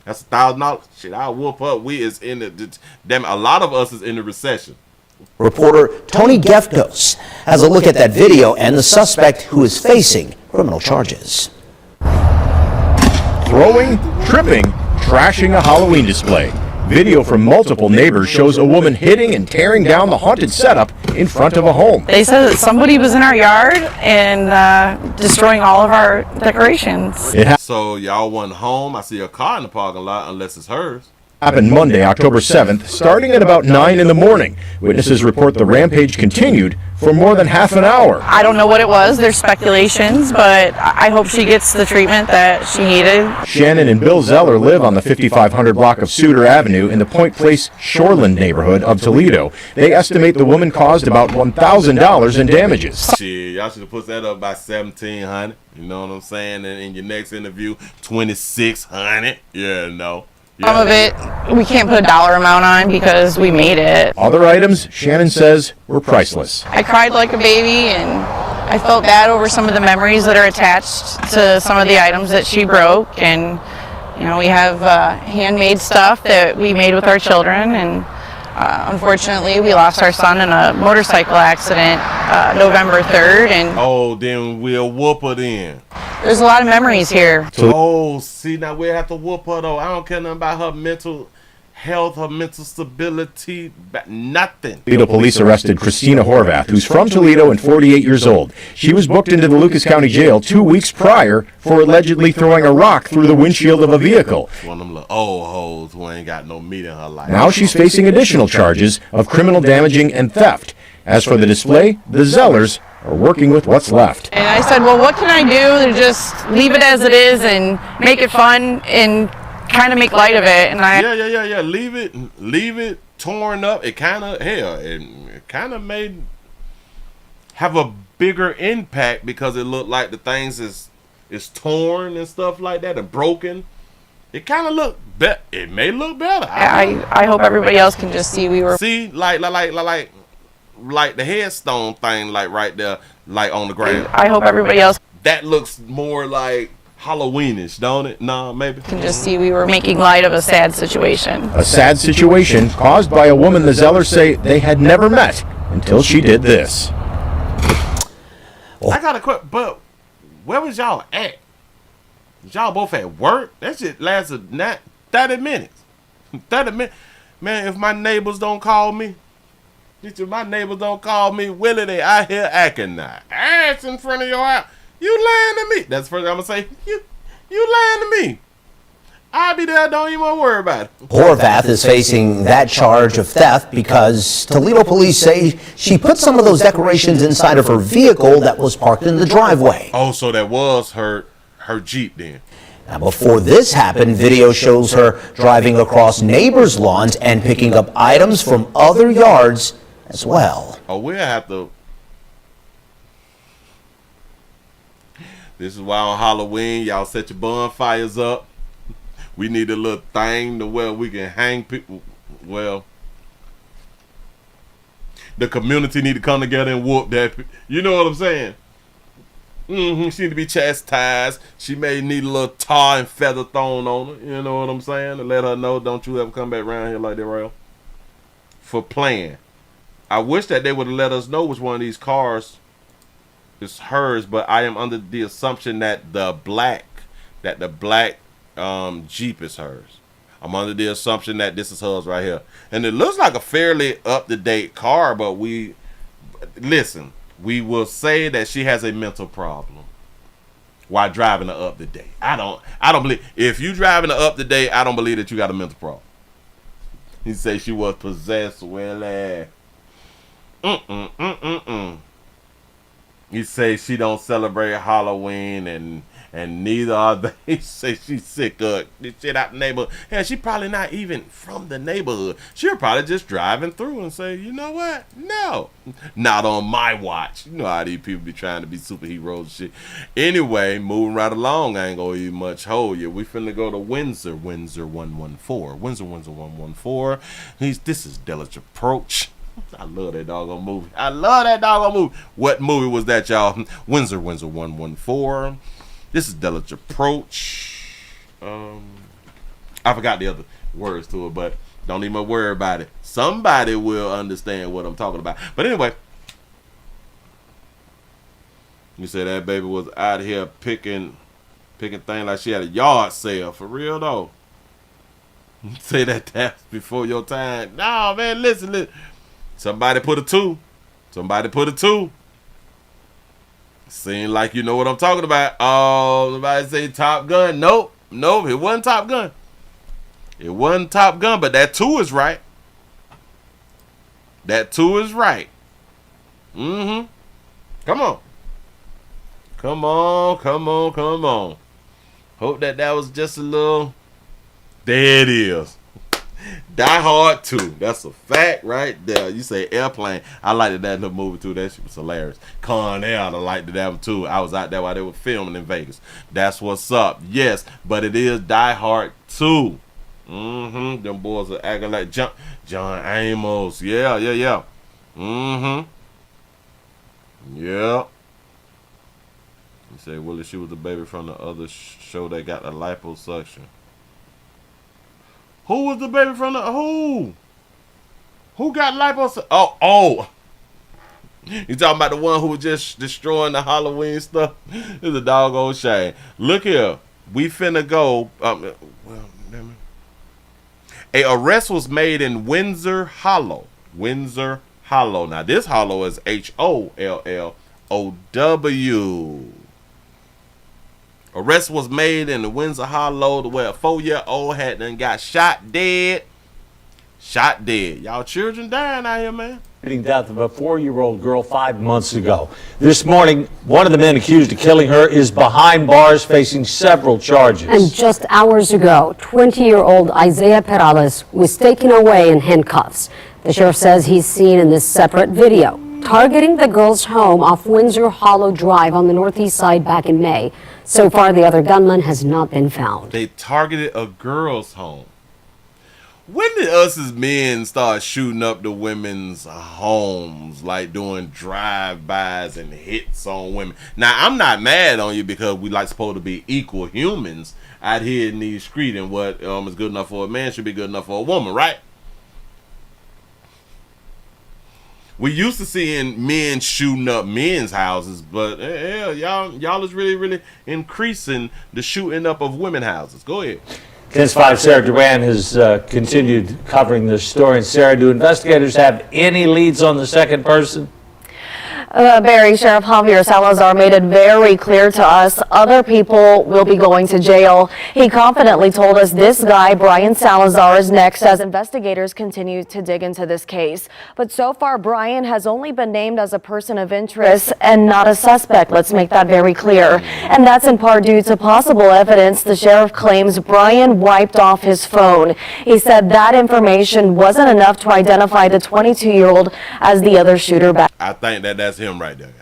That's $1,000. Shit, I'll whoop her. We is in the, damn, a lot of us is in the recession. Reporter Tony Gefkos has a look at that video and the suspect who is facing criminal charges. Throwing, tripping, trashing a Halloween display. Video from multiple neighbors shows a woman hitting and tearing down the haunted setup in front of a home. They said that somebody was in our yard and destroying all of our decorations. So y'all went home. I see a car in the parking lot, unless it's hers. Happened Monday, October 7th, starting at about 9 in the morning. Witnesses report the rampage continued for more than half an hour. I don't know what it was. There's speculations, but I hope she gets the treatment that she needed. Shannon and Bill Zeller live on the 5500 block of Suter Avenue in the Point Place Shoreland neighborhood of Toledo. They estimate the woman caused about $1,000 in damages. Shit, y'all should have put that up by $1,700. You know what I'm saying? And in your next interview, $2,600. Yeah, no. Some of it we can't put a dollar amount on because we made it. Other items, Shannon says, were priceless. I cried like a baby, and I felt bad over some of the memories that are attached to some of the items that she broke. And you know, we have handmade stuff that we made with our children, and unfortunately we lost our son in a motorcycle accident November 3rd. And oh, then we'll whoop her then. There's a lot of memories here. Oh, see, now we'll have to whoop her though. I don't care nothing about her mental health, her mental stability, nothing. Toledo police arrested Christina Horvath, who's from Toledo and 48 years old. She was booked into the Lucas County Jail 2 weeks prior for allegedly throwing a rock through the windshield of a vehicle. One of them little old hoes who ain't got no meat in her life. Now she's facing additional charges of criminal damaging and theft. As for the display, the Zellers are working with what's left. And I said, well, what can I do to just leave it as it is and make it fun and kind of make light of it? And yeah. Leave it torn up. It kind of may have a bigger impact because it looked like the things is torn and stuff like that and broken. It kind of look better. It may look better. I hope everybody else can just see we were. See, like the headstone thing, like right there, like on the ground. I hope everybody else. That looks more like Halloweenish, don't it? No, maybe. Can just see we were making light of a sad situation. A sad situation caused by a woman the Zellers say they had never met until she did this. I got a question, but Where was y'all at? Was y'all both at work? That shit lasted 30 minutes. 30 minutes. Man, if my neighbors don't call me, Willie, they out here acting now. Ass in front of your house. You lying to me. That's the first thing I'm going to say. You lying to me. I'll be there. Don't even worry about it. Horvath is facing that charge of theft because Toledo police say she put some of those decorations inside of her vehicle that was parked in the driveway. Oh, so that was her Jeep then. Now, before this happened, video shows her driving across neighbors' lawns and picking up items from other yards as well. Oh, we'll have to. This is why on Halloween, y'all set your bonfires up. We need a little thing to where we can hang people. Well, the community need to come together and whoop that. You know what I'm saying? She need to be chastised. She may need a little tar and feather thrown on her. You know what I'm saying? To let her know, don't you ever come back around here like that, Rail. For playing. I wish that they would have let us know which one of these cars is hers, but I am under the assumption that the black Jeep is hers. I'm under the assumption that this is hers right here. And it looks like a fairly up-to-date car, but listen, we will say that she has a mental problem while driving her up-to-date. I don't believe, if you driving her up-to-date, I don't believe that you got a mental problem. He say she was possessed, Willie. He say she don't celebrate Halloween and neither are they. He say she's sick of this shit out the neighborhood. Hell, she probably not even from the neighborhood. She'll probably just driving through and say, you know what? No, not on my watch. You know how these people be trying to be superheroes and shit. Anyway, moving right along, I ain't gonna even much hold you. We finna go to Windsor 114. Windsor 114. This is Delicate Approach. I love that doggone movie. What movie was that, y'all? Windsor 114. This is Delicate Approach. I forgot the other words to it, but don't even worry about it. Somebody will understand what I'm talking about. But anyway, you say that baby was out here picking things like she had a yard sale. For real though. Say that's before your time. No, man, listen. Somebody put a 2. Seem like you know what I'm talking about. Oh, somebody say Top Gun. Nope, it wasn't Top Gun. But that 2 is right. Come on. Hope that was just a little. There it is. Die Hard 2. That's a fact right there. You say Airplane. I liked that little movie too. That shit was hilarious. Con Air, I liked that one too. I was out there while they were filming in Vegas. That's what's up. Yes, but it is Die Hard 2. Them boys are acting like John Amos. Yeah. Yeah. You say, Willie, she was the baby from the other show that got the liposuction. Who was the baby from the who? Who got liposuction? Oh. You talking about the one who was just destroying the Halloween stuff? It's a doggone shame. Look here. We finna go. A arrest was made in Windsor Hollow. Now this Hollow is HOLLOW. Arrest was made in the Windsor Hollow where a 4-year-old had done got shot dead. Y'all children dying out here, man. Death of a 4-year-old girl 5 months ago. This morning, one of the men accused of killing her is behind bars facing several charges. And just hours ago, 20-year-old Isaiah Perales was taken away in handcuffs. The sheriff says he's seen in this separate video, targeting the girl's home off Windsor Hollow Drive on the northeast side back in May. So far, the other gunman has not been found. They targeted a girl's home. When did us as men start shooting up the women's homes, like doing drive-bys and hits on women? Now, I'm not mad on you because we like supposed to be equal humans out here in these streets, and what is good enough for a man should be good enough for a woman, right? We used to seeing men shooting up men's houses, but hell, y'all is really increasing the shooting up of women's houses. Go ahead. 10's 5 Sarah Duran has continued covering this story. And Sarah, do investigators have any leads on the second person? Barry, Sheriff Javier Salazar made it very clear to us other people will be going to jail. He confidently told us this guy, Brian Salazar, is next as investigators continue to dig into this case. But so far, Brian has only been named as a person of interest and not a suspect. Let's make that very clear. And that's in part due to possible evidence the sheriff claims Brian wiped off his phone. He said that information wasn't enough to identify the 22-year-old as the other shooter back. I think that's him right there.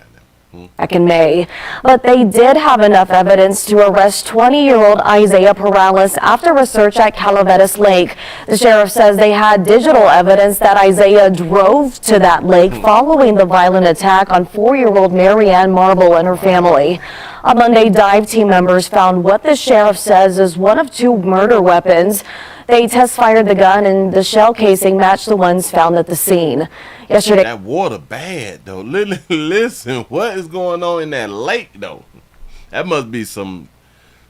Back in May. But they did have enough evidence to arrest 20-year-old Isaiah Perales after a search at Calaveras Lake. The sheriff says they had digital evidence that Isaiah drove to that lake following the violent attack on 4-year-old Marianne Marble and her family. On Monday, dive team members found what the sheriff says is one of 2 murder weapons. They test-fired the gun, and the shell casing matched the ones found at the scene. Yesterday, that water bad though. Listen, what is going on in that lake though? That must be some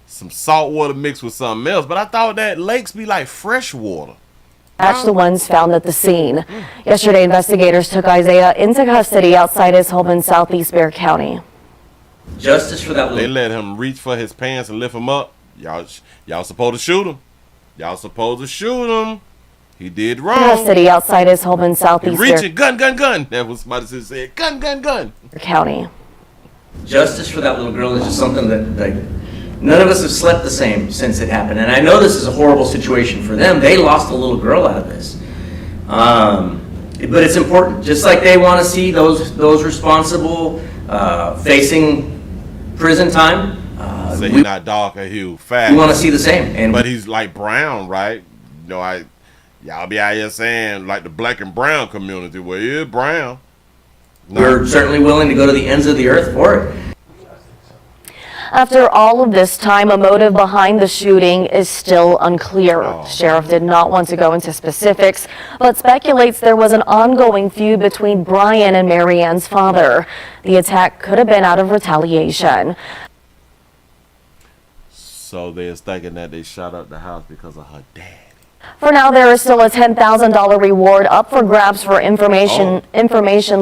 salt water mixed with something else. But I thought that lakes be like fresh water. Matched the ones found at the scene. Yesterday, investigators took Isaiah into custody outside his home in southeast Bexar County. Justice for that. They let him reach for his pants and lift him up. Y'all supposed to shoot him. Y'all supposed to shoot him. He did wrong. Custody outside his home in southeast reaching gun. That was somebody said gun. County. Justice for that little girl is just something that none of us have slept the same since it happened. And I know this is a horrible situation for them. They lost a little girl out of this. But it's important. Just like they want to see those responsible facing prison time. So he's not dark or hue, fat. We want to see the same. But he's like brown, right? You know, y'all be out here saying like the black and brown community. Well, he is brown. We're certainly willing to go to the ends of the earth for it. After all of this time, a motive behind the shooting is still unclear. The sheriff did not want to go into specifics, but speculates there was an ongoing feud between Brian and Marianne's father. The attack could have been out of retaliation. So they're thinking that they shot up the house because of her dad. For now, there is still a $10,000 reward up for grabs for information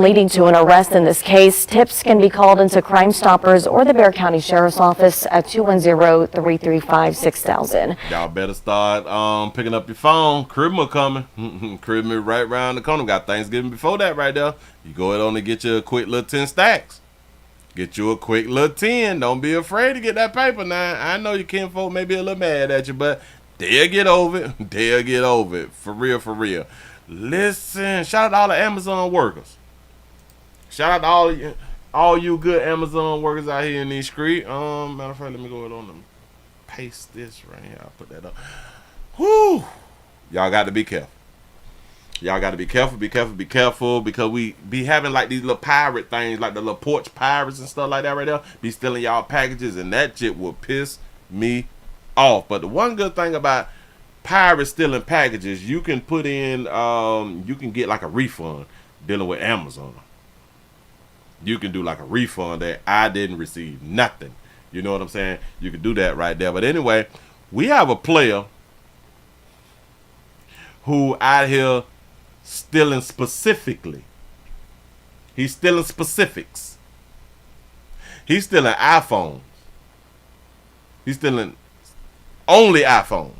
leading to an arrest in this case. Tips can be called into Crime Stoppers or the Bexar County Sheriff's Office at 210-335-6000. Y'all better start picking up your phone. Christmas coming. Christmas right around the corner. Got Thanksgiving before that right there. You go ahead on and get you a quick little 10 stacks. Get you a quick little 10. Don't be afraid to get that paper now. I know your kinfolk may be a little mad at you, but they'll get over it. They'll get over it. For real. Listen, shout out to all the Amazon workers. Shout out to all you good Amazon workers out here in these streets. Matter of fact, let me go ahead on and paste this right here. I'll put that up. Whoo! Y'all got to be careful. Y'all got to be careful, because we be having like these little pirate things, like the little porch pirates and stuff like that right there, be stealing y'all packages, and that shit will piss me off. But the one good thing about pirates stealing packages, you can put in, you can get like a refund dealing with Amazon. You can do like a refund that I didn't receive nothing. You know what I'm saying? You can do that right there. But anyway, we have a player who out here stealing specifically. He's stealing specifics. He's stealing iPhones. He's stealing only iPhones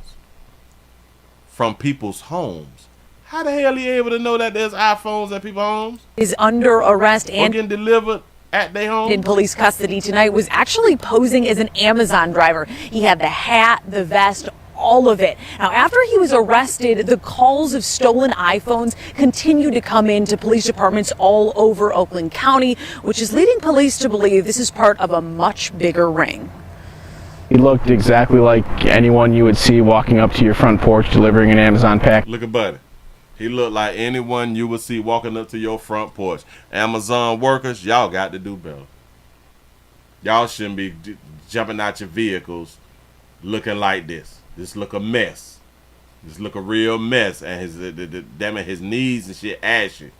from people's homes. How the hell are you able to know that there's iPhones at people's homes? Is under arrest and getting delivered at their home. In police custody tonight. Was actually posing as an Amazon driver. He had the hat, the vest, all of it. Now, after he was arrested, the calls of stolen iPhones continue to come into police departments all over Oakland County, which is leading police to believe this is part of a much bigger ring. He looked exactly like anyone you would see walking up to your front porch delivering an Amazon package. Look at Buddy. He looked like anyone you would see walking up to your front porch. Amazon workers, y'all got to do better. Y'all shouldn't be jumping out your vehicles looking like this. This look a mess. This look a real mess. And his knees and shit ashy.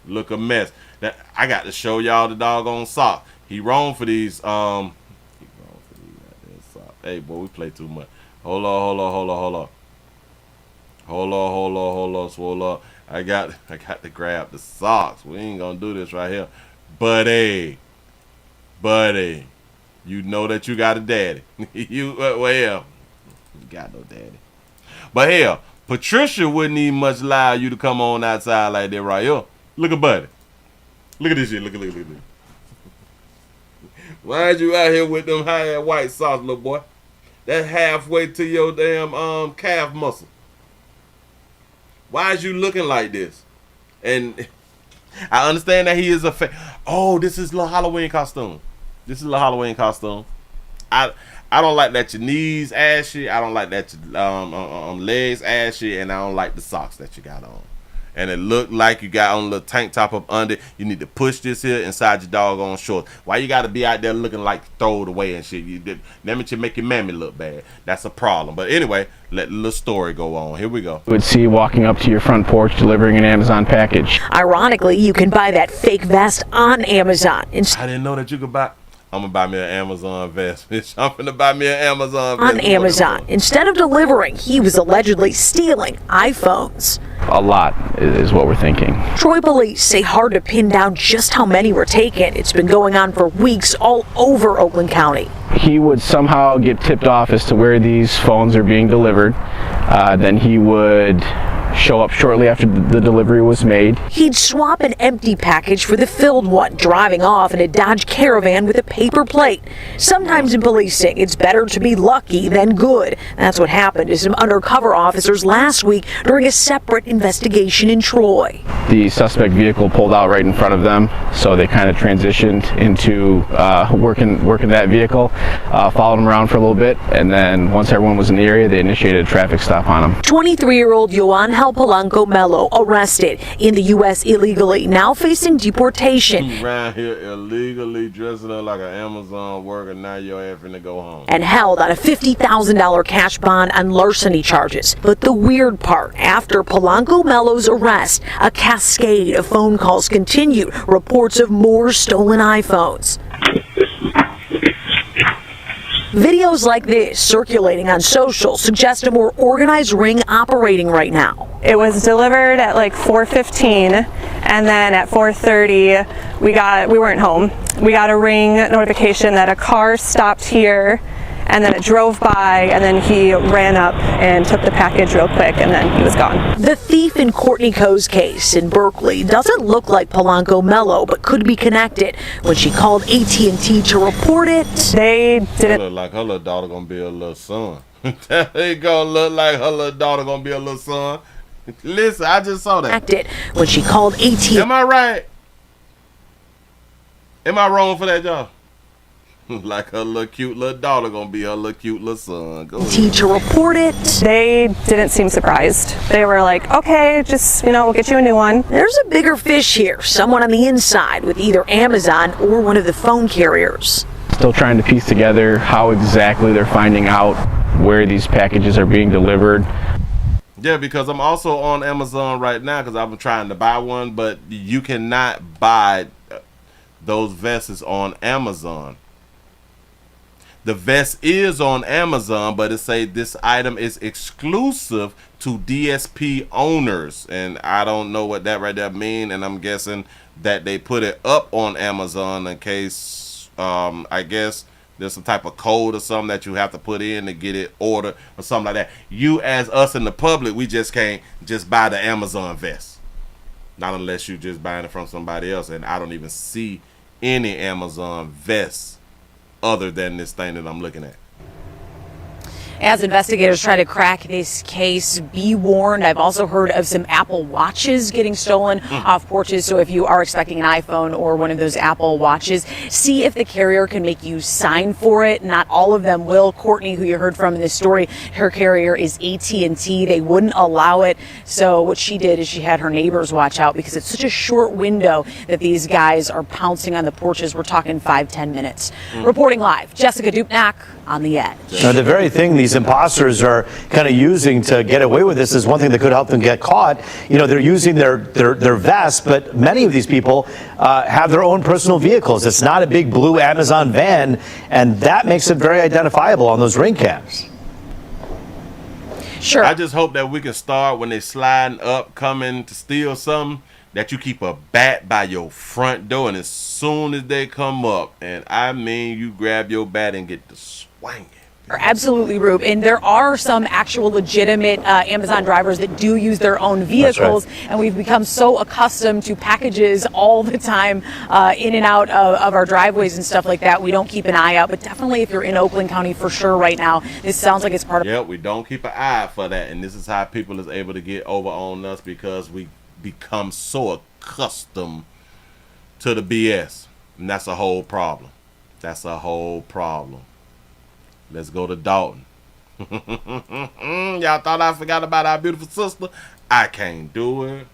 Look a mess. Now, I got to show y'all the doggone sock. He wrong for these. He wrong for these goddamn socks. Hey, boy, we play too much. Hold on. Swole up. I got to grab the socks. We ain't gonna do this right here. Buddy, you know that you got a daddy. You got no daddy. But hell, Patricia wouldn't even much allow you to come on outside like that right here. Look at Buddy. Look at this shit. Look at this. Why you out here with them high white socks, little boy? That's halfway to your damn calf muscle. Why is you looking like this? And I understand that he is a oh, this is a little Halloween costume. I don't like that your knees ashy. I don't like that your legs ashy, and I don't like the socks that you got on. And it looked like you got on a little tank top up under. You need to push this here inside your doggone shorts. Why you got to be out there looking like throw it away and shit? That means you make your mammy look bad. That's a problem. But anyway, let the little story go on. Here we go. You would see walking up to your front porch delivering an Amazon package. Ironically, you can buy that fake vest on Amazon. I didn't know that you could buy. I'm gonna buy me an Amazon vest, bitch. I'm gonna buy me an Amazon vest. On Amazon. Instead of delivering, he was allegedly stealing iPhones. A lot is what we're thinking. Troy police say hard to pin down just how many were taken. It's been going on for weeks all over Oakland County. He would somehow get tipped off as to where these phones are being delivered. Then he would show up shortly after the delivery was made. He'd swap an empty package for the filled one, driving off in a Dodge Caravan with a paper plate. Sometimes in policing, it's better to be lucky than good. That's what happened to some undercover officers last week during a separate investigation in Troy. The suspect vehicle pulled out right in front of them, so they kind of transitioned into working that vehicle, followed him around for a little bit, and then once everyone was in the area, they initiated a traffic stop on him. 23-year-old Yohan Polanco Mello arrested in the U.S. illegally, now facing deportation. Around here illegally dressing up like an Amazon worker, now your ass finna go home. And held on a $50,000 cash bond on larceny charges. But the weird part, after Polanco Mello's arrest, a cascade of phone calls continued, reports of more stolen iPhones. Videos like this circulating on social suggest a more organized ring operating right now. It was delivered at like 4:15, and then at 4:30 we weren't home. We got a ring notification that a car stopped here, and then it drove by, and then he ran up and took the package real quick, and then he was gone. The thief in Courtney Coe's case in Berkeley doesn't look like Polanco Mello, but could be connected. When she called AT&T to report it, they didn't. Look like her little daughter gonna be a little son. They gonna look like her little daughter gonna be a little son. Listen, I just saw that. When she called AT&T. Am I right? Am I wrong for that, y'all? Like her little cute little daughter gonna be her little cute little son. Go to report it. They didn't seem surprised. They were like, okay, just, we'll get you a new one. There's a bigger fish here. Someone on the inside with either Amazon or one of the phone carriers. Still trying to piece together how exactly they're finding out where these packages are being delivered. Yeah, because I'm also on Amazon right now because I'm trying to buy one, but you cannot buy those vests on Amazon. The vest is on Amazon, but it say this item is exclusive to DSP owners, and I don't know what that right there mean, and I'm guessing that they put it up on Amazon in case I guess there's some type of code or something that you have to put in to get it ordered or something like that. You as us in the public, we just can't just buy the Amazon vest, not unless you just buying it from somebody else, and I don't even see any Amazon vests other than this thing that I'm looking at. As investigators try to crack this case, be warned. I've also heard of some Apple Watches getting stolen off porches. So if you are expecting an iPhone or one of those Apple Watches, see if the carrier can make you sign for it. Not all of them will. Courtney, who you heard from in this story, her carrier is AT&T. They wouldn't allow it. So what she did is she had her neighbors watch out because it's such a short window that these guys are pouncing on the porches. We're talking 5-10 minutes. Reporting live, Jessica Dupnack on The Edge. Now, the very thing these these imposters are kind of using to get away with this is one thing that could help them get caught. You know, they're using their vests, but many of these people have their own personal vehicles. It's not a big blue Amazon van, and that makes it very identifiable on those ring cams. Sure. I just hope that we can start when they sliding up, coming to steal something, that you keep a bat by your front door, and as soon as they come up, and I mean you grab your bat and get to swinging. Absolutely, Rube. And there are some actual legitimate Amazon drivers that do use their own vehicles. Right. And we've become so accustomed to packages all the time in and out of our driveways and stuff like that. We don't keep an eye out. But definitely if you're in Oakland County for sure right now, this sounds like it's part of... Yeah, we don't keep an eye out for that. And this is how people is able to get over on us, because we become so accustomed to the BS. And that's a whole problem. That's a whole problem. Let's go to Dalton. Y'all thought I forgot about our beautiful sister? I can't do it.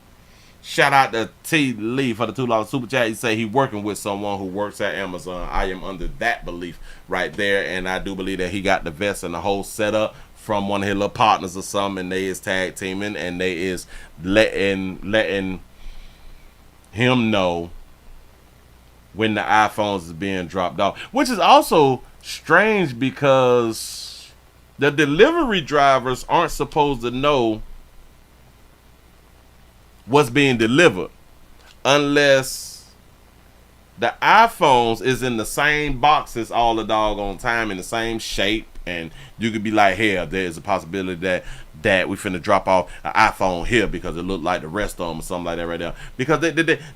Shout out to T. Lee for the $2 super chat. He say he working with someone who works at Amazon. I am under that belief right there, and I do believe that he got the vest and the whole setup from one of his little partners or something, and they is tag teaming, and they is letting him know when the iPhones is being dropped off, which is also strange because the delivery drivers aren't supposed to know what's being delivered unless the iPhones is in the same boxes all the doggone time, in the same shape, and you could be like, hell, there's a possibility that we finna drop off an iPhone here because it looked like the rest of them or something like that right there, because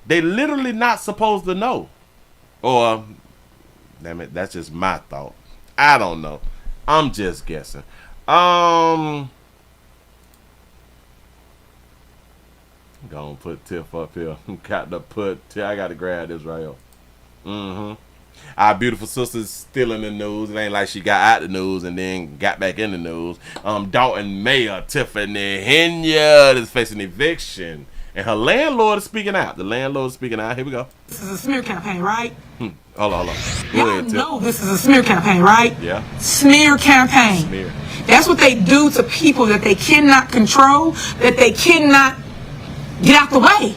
they literally not supposed to know. Or damn it, that's just my thought. I don't know. I'm just guessing. Gonna put Tiff up here. I gotta grab this right here. Our beautiful sister's still in the news. It ain't like she got out the news and then got back in the news. Dalton Mayor Tiffany Henyard is facing eviction, and her landlord is speaking out. The landlord is speaking out. Here we go. This is a smear campaign, right? Hold on. Y'all know this is a smear campaign, right? Yeah. Smear campaign. Smear. That's what they do to people that they cannot control, that they cannot get out the way.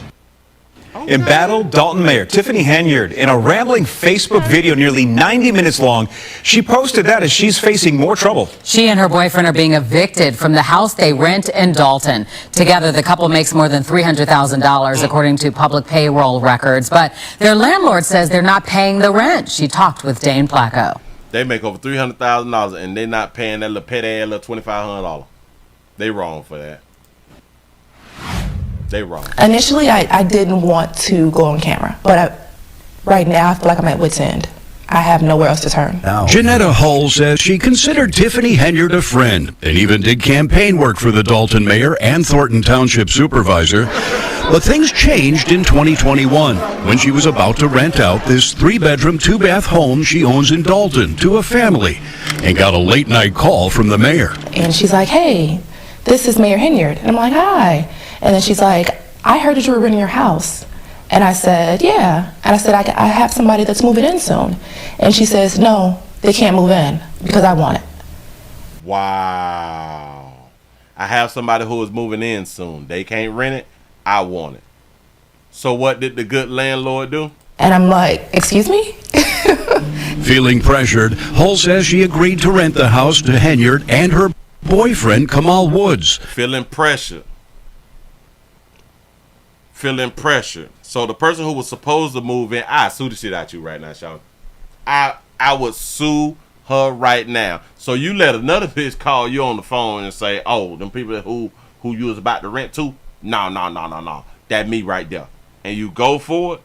Embattled Dalton Mayor Tiffany Henyard in a rambling Facebook video nearly 90 minutes long. She posted that as she's facing more trouble. She and her boyfriend are being evicted from the house they rent in Dalton. Together, the couple makes more than $300,000, according to public payroll records. But their landlord says they're not paying the rent. She talked with Dane Placco. They make over $300,000 and they're not paying that little petty little $2,500. They wrong for that. They wrong. Initially, I didn't want to go on camera, but right now I feel like I'm at wit's end. I have nowhere else to turn. Janetta Hull says she considered Tiffany Henyard a friend and even did campaign work for the Dalton mayor and Thornton Township supervisor. But things changed in 2021 when she was about to rent out this 3-bedroom, 2-bath home she owns in Dalton to a family and got a late-night call from the mayor. And she's like, hey, this is Mayor Henyard. And I'm like, hi. And then she's like, I heard that you were renting your house. And I said, yeah. And I said, I have somebody that's moving in soon. And she says, no, they can't move in because I want it. Wow. I have somebody who is moving in soon. They can't rent it. I want it. So what did the good landlord do? And I'm like, excuse me? Feeling pressured, Hull says she agreed to rent the house to Henyard and her boyfriend, Kamal Woods. Feeling pressure. So the person who was supposed to move in, I sue the shit out you right now, Sean. I would sue her right now. So you let another bitch call you on the phone and say, oh, them people who you was about to rent to? No. That me right there. And you go for it?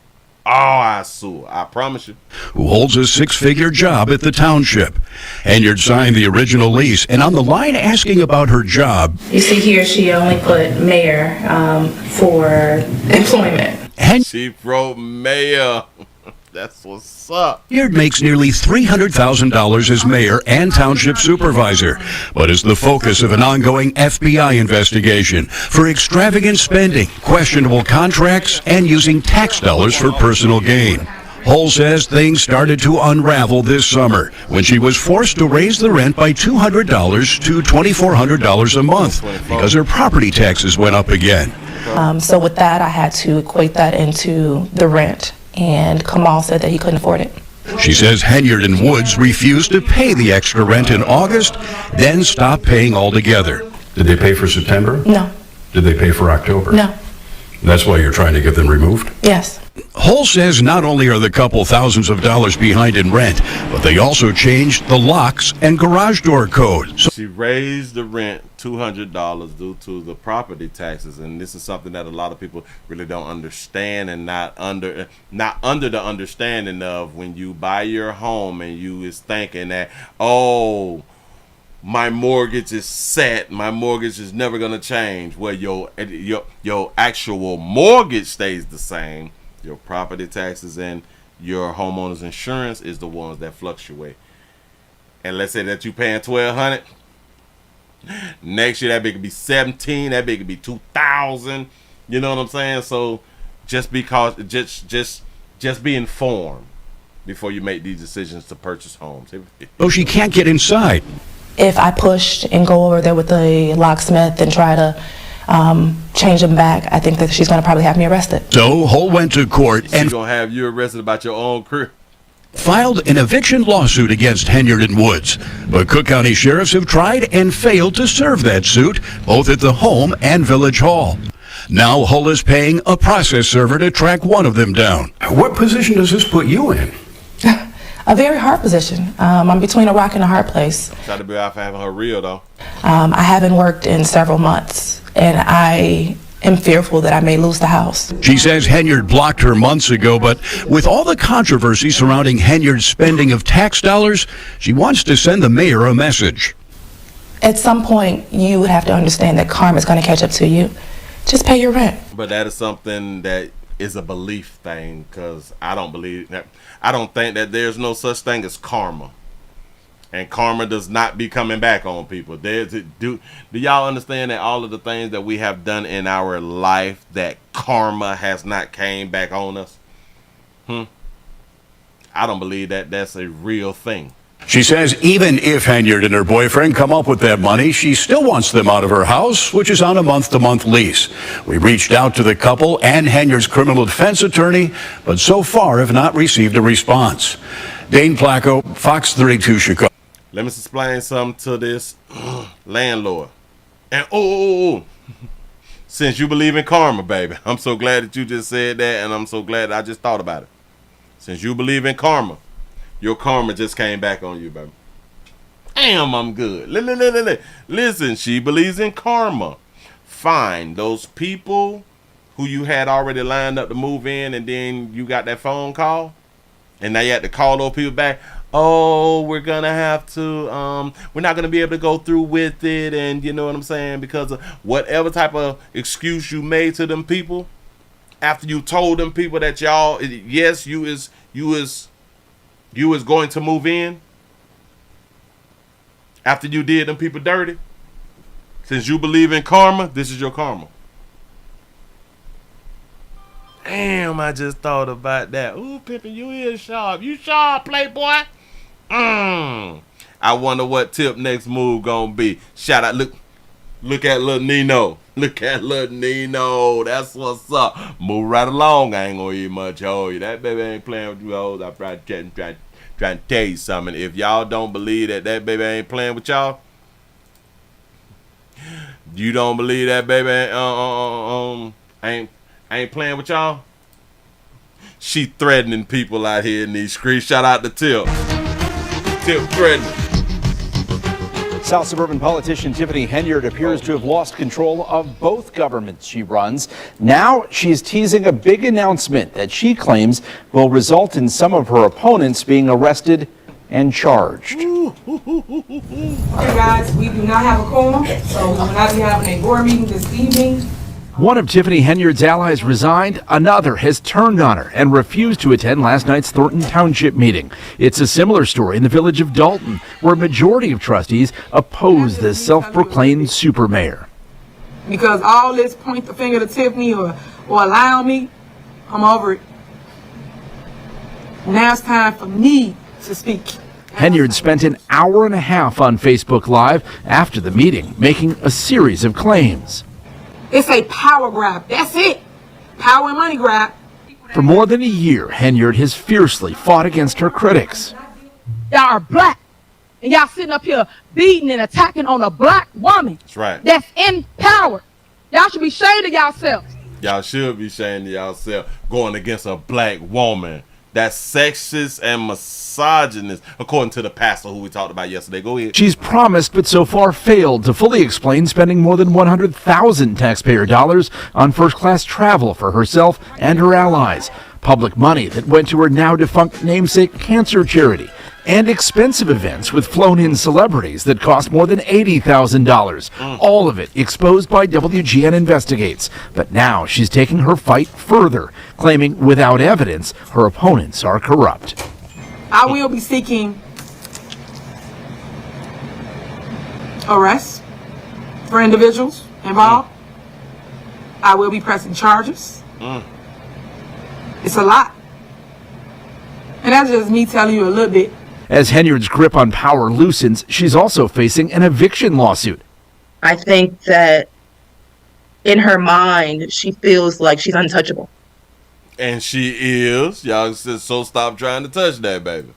Oh, I sue her. I promise you. Who holds a 6-figure job at the township. Henyard signed the original lease, and on the line asking about her job. You see here, she only put mayor for employment. She wrote mayor. That's what's up. Henyard makes nearly $300,000 as mayor and township supervisor, but is the focus of an ongoing FBI investigation for extravagant spending, questionable contracts, and using tax dollars for personal gain. Hull says things started to unravel this summer when she was forced to raise the rent by $200 to $2,400 a month because her property taxes went up again. So with that, I had to equate that into the rent, and Kamal said that he couldn't afford it. She says Henyard and Woods refused to pay the extra rent in August, then stopped paying altogether. Did they pay for September? No. Did they pay for October? No. That's why you're trying to get them removed? Yes. Hull says not only are the couple thousands of dollars behind in rent, but they also changed the locks and garage door code. So she raised the rent $200 due to the property taxes, and this is something that a lot of people really don't understand, and not under the understanding of when you buy your home and you is thinking that, oh, my mortgage is set, my mortgage is never going to change. Well, your actual mortgage stays the same. Your property taxes and your homeowner's insurance is the ones that fluctuate. And let's say that you paying $1,200. Next year that big could be $1,700, that big could be $2,000. You know what I'm saying? So just be informed before you make these decisions to purchase homes. Oh, she can't get inside. If I pushed and go over there with the locksmith and try to change them back, I think that she's going to probably have me arrested. So Hull went to court and she's going to have you arrested about your own crib. Filed an eviction lawsuit against Henyard and Woods. But Cook County sheriffs have tried and failed to serve that suit, both at the home and Village Hall. Now Hull is paying a process server to track one of them down. What position does this put you in? A very hard position. I'm between a rock and a hard place. Try to be out for having her real, though. I haven't worked in several months, and I am fearful that I may lose the house. She says Henyard blocked her months ago, but with all the controversy surrounding Henyard's spending of tax dollars, she wants to send the mayor a message. At some point, you would have to understand that karma is going to catch up to you. Just pay your rent. But that is something that is a belief thing, because I don't think that there's no such thing as karma. And karma does not be coming back on people. Do y'all understand that all of the things that we have done in our life, that karma has not came back on us? I don't believe that that's a real thing. She says even if Henyard and her boyfriend come up with that money, she still wants them out of her house, which is on a month-to-month lease. We reached out to the couple and Henyard's criminal defense attorney, but so far have not received a response. Dane Placco, Fox 32 Chicago. Let me explain something to this landlord. And since you believe in karma, baby, I'm so glad that you just said that, and I'm so glad I just thought about it. Since you believe in karma, your karma just came back on you, baby. Damn, I'm good. Listen, she believes in karma. Fine, those people who you had already lined up to move in, and then you got that phone call, and now you had to call those people back. Oh, we're gonna have to we're not gonna be able to go through with it, and you know what I'm saying, because of whatever type of excuse you made to them people after you told them people that y'all, yes, you is going to move in, after you did them people dirty. Since you believe in karma, this is your karma. Damn, I just thought about that. Ooh, Pippin, you is sharp. You sharp, playboy. I wonder what Tip next move gonna be. Shout out, look at little Nino. Look at little Nino. That's what's up. Move right along. I ain't gonna eat much hoes. That baby ain't playing with you hoes. I'm trying to tell you something. If y'all don't believe that baby ain't playing with y'all, you don't believe that baby ain't playing with y'all. She threatening people out here in these streets. Shout out to Tip. Tip threatening. South suburban politician Tiffany Henyard appears to have lost control of both governments she runs. Now she's teasing a big announcement that she claims will result in some of her opponents being arrested and charged. Okay, guys, we do not have a quorum, so we will not be having a board meeting this evening. One of Tiffany Henyard's allies resigned, another has turned on her and refused to attend last night's Thornton Township meeting. It's a similar story in the village of Dalton, where a majority of trustees oppose this self-proclaimed super mayor. Because all this point the finger to Tiffany or allow me, I'm over it. Now it's time for me to speak. Henyard spent an hour and a half on Facebook Live after the meeting, making a series of claims. It's a power grab. That's it. Power and money grab. For more than a year, Henyard has fiercely fought against her critics. Y'all are black. And y'all sitting up here beating and attacking on a black woman. That's right. That's in power. Y'all should be ashamed of yourselves. Y'all should be ashamed of yourself going against a black woman. That's sexist and misogynist, according to the pastor who we talked about yesterday. Go ahead. She's promised, but so far failed to fully explain spending more than 100,000 taxpayer dollars on first-class travel for herself and her allies, public money that went to her now-defunct namesake cancer charity, and expensive events with flown-in celebrities that cost more than $80,000. All of it exposed by WGN Investigates. But now she's taking her fight further, claiming without evidence her opponents are corrupt. I will be seeking arrests for individuals involved. I will be pressing charges. It's a lot. And that's just me telling you a little bit. As Henyard's grip on power loosens, she's also facing an eviction lawsuit. I think that in her mind, she feels like she's untouchable. And she is. Y'all said, so stop trying to touch that, baby.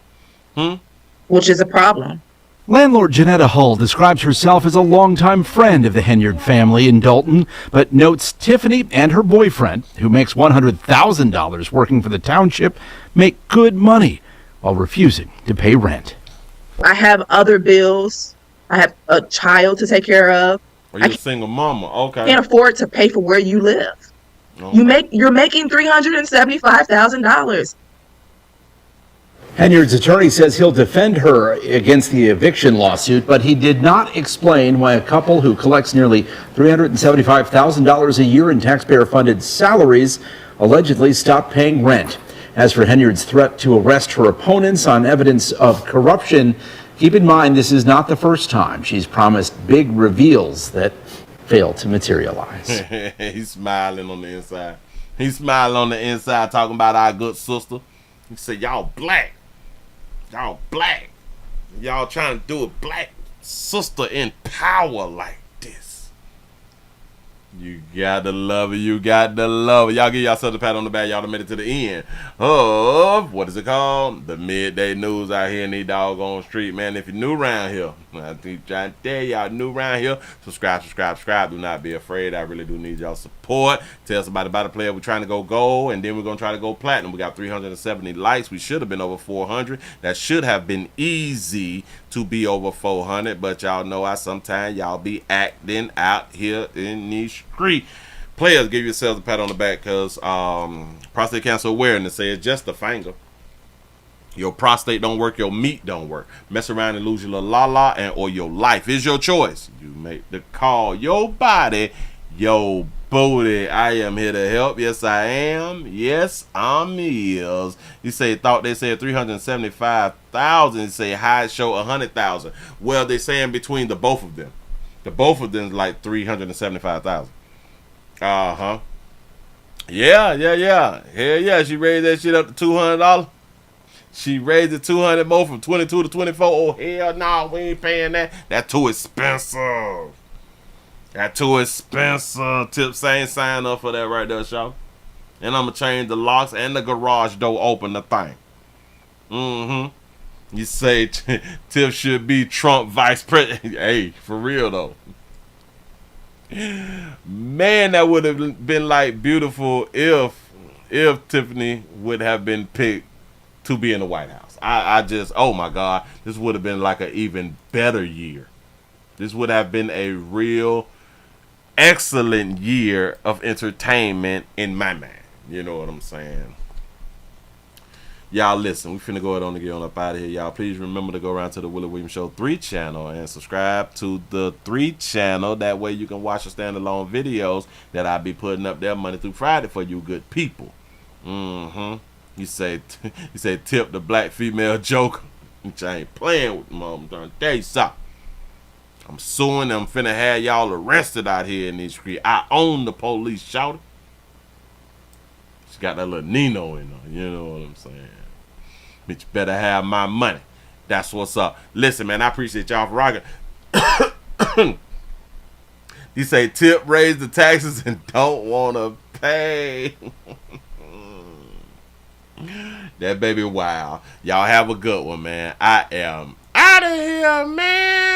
Which is a problem. Landlord Janetta Hull describes herself as a longtime friend of the Henyard family in Dalton, but notes Tiffany and her boyfriend, who makes $100,000 working for the township, make good money while refusing to pay rent. I have other bills. I have a child to take care of. Are you a single mama? Okay. I can't afford to pay for where you live. Oh. You're making $375,000. Henyard's attorney says he'll defend her against the eviction lawsuit, but he did not explain why a couple who collects nearly $375,000 a year in taxpayer-funded salaries allegedly stopped paying rent. As for Henyard's threat to arrest her opponents on evidence of corruption, keep in mind this is not the first time she's promised big reveals that fail to materialize. He's smiling on the inside. He's smiling on the inside, talking about our good sister. He said, y'all black. Y'all black. Y'all trying to do a black sister in power like this. You gotta love it. You got to love it. Y'all give yourself a pat on the back. Y'all done made it to the end of, what is it called? The midday news out here in these doggone street, man. If you're new around here, I keep trying to tell y'all, new around here, subscribe. Do not be afraid. I really do need y'all support. Tell somebody about a player. We're trying to go gold, and then we're going to try to go platinum. We got 370 likes. We should have been over 400. That should have been easy to be over 400, but y'all know I sometimes y'all be acting out here in these street. Players, give yourselves a pat on the back, because prostate cancer awareness says just a finger. Your prostate don't work, your meat don't work. Mess around and lose your little la-la, and or your life is your choice. You make the call. Your body, your booty. I am here to help. Yes, I am. Yes, I'm is. You say thought they said 375,000. Say high show 100,000. Well, they saying between the both of them. The both of them is like 375,000. Yeah. Hell yeah. She raised that shit up to $200. She raised it 200 more from 22 to 24. Oh, hell no, we ain't paying that. That's too expensive. Tip saying sign up for that right there, y'all. And I'm going to change the locks and the garage door open the thing. You say Tip should be Trump vice president. Hey, for real though. Man, that would have been like beautiful if Tiffany would have been picked to be in the White House. I just, oh my God, this would have been like an even better year. This would have been a real excellent year of entertainment in my mind. You know what I'm saying? Y'all listen, we finna go ahead on and get on up out of here. Y'all please remember to go around to the Willie Williams Show 3 channel and subscribe to the 3 channel. That way you can watch the standalone videos that I be putting up there Monday through Friday for you good people. You say Tip the black female joker. Which I ain't playing with, Mom. I'm trying to tell you something. I'm suing them. I'm finna have y'all arrested out here in these streets. I own the police, shouter. She got that little Nino in her. You know what I'm saying? Bitch, you better have my money. That's what's up. Listen, man, I appreciate y'all for rocking. You say tip, raise the taxes, and don't want to pay. That baby, wow. Y'all have a good one, man. I am out of here, man.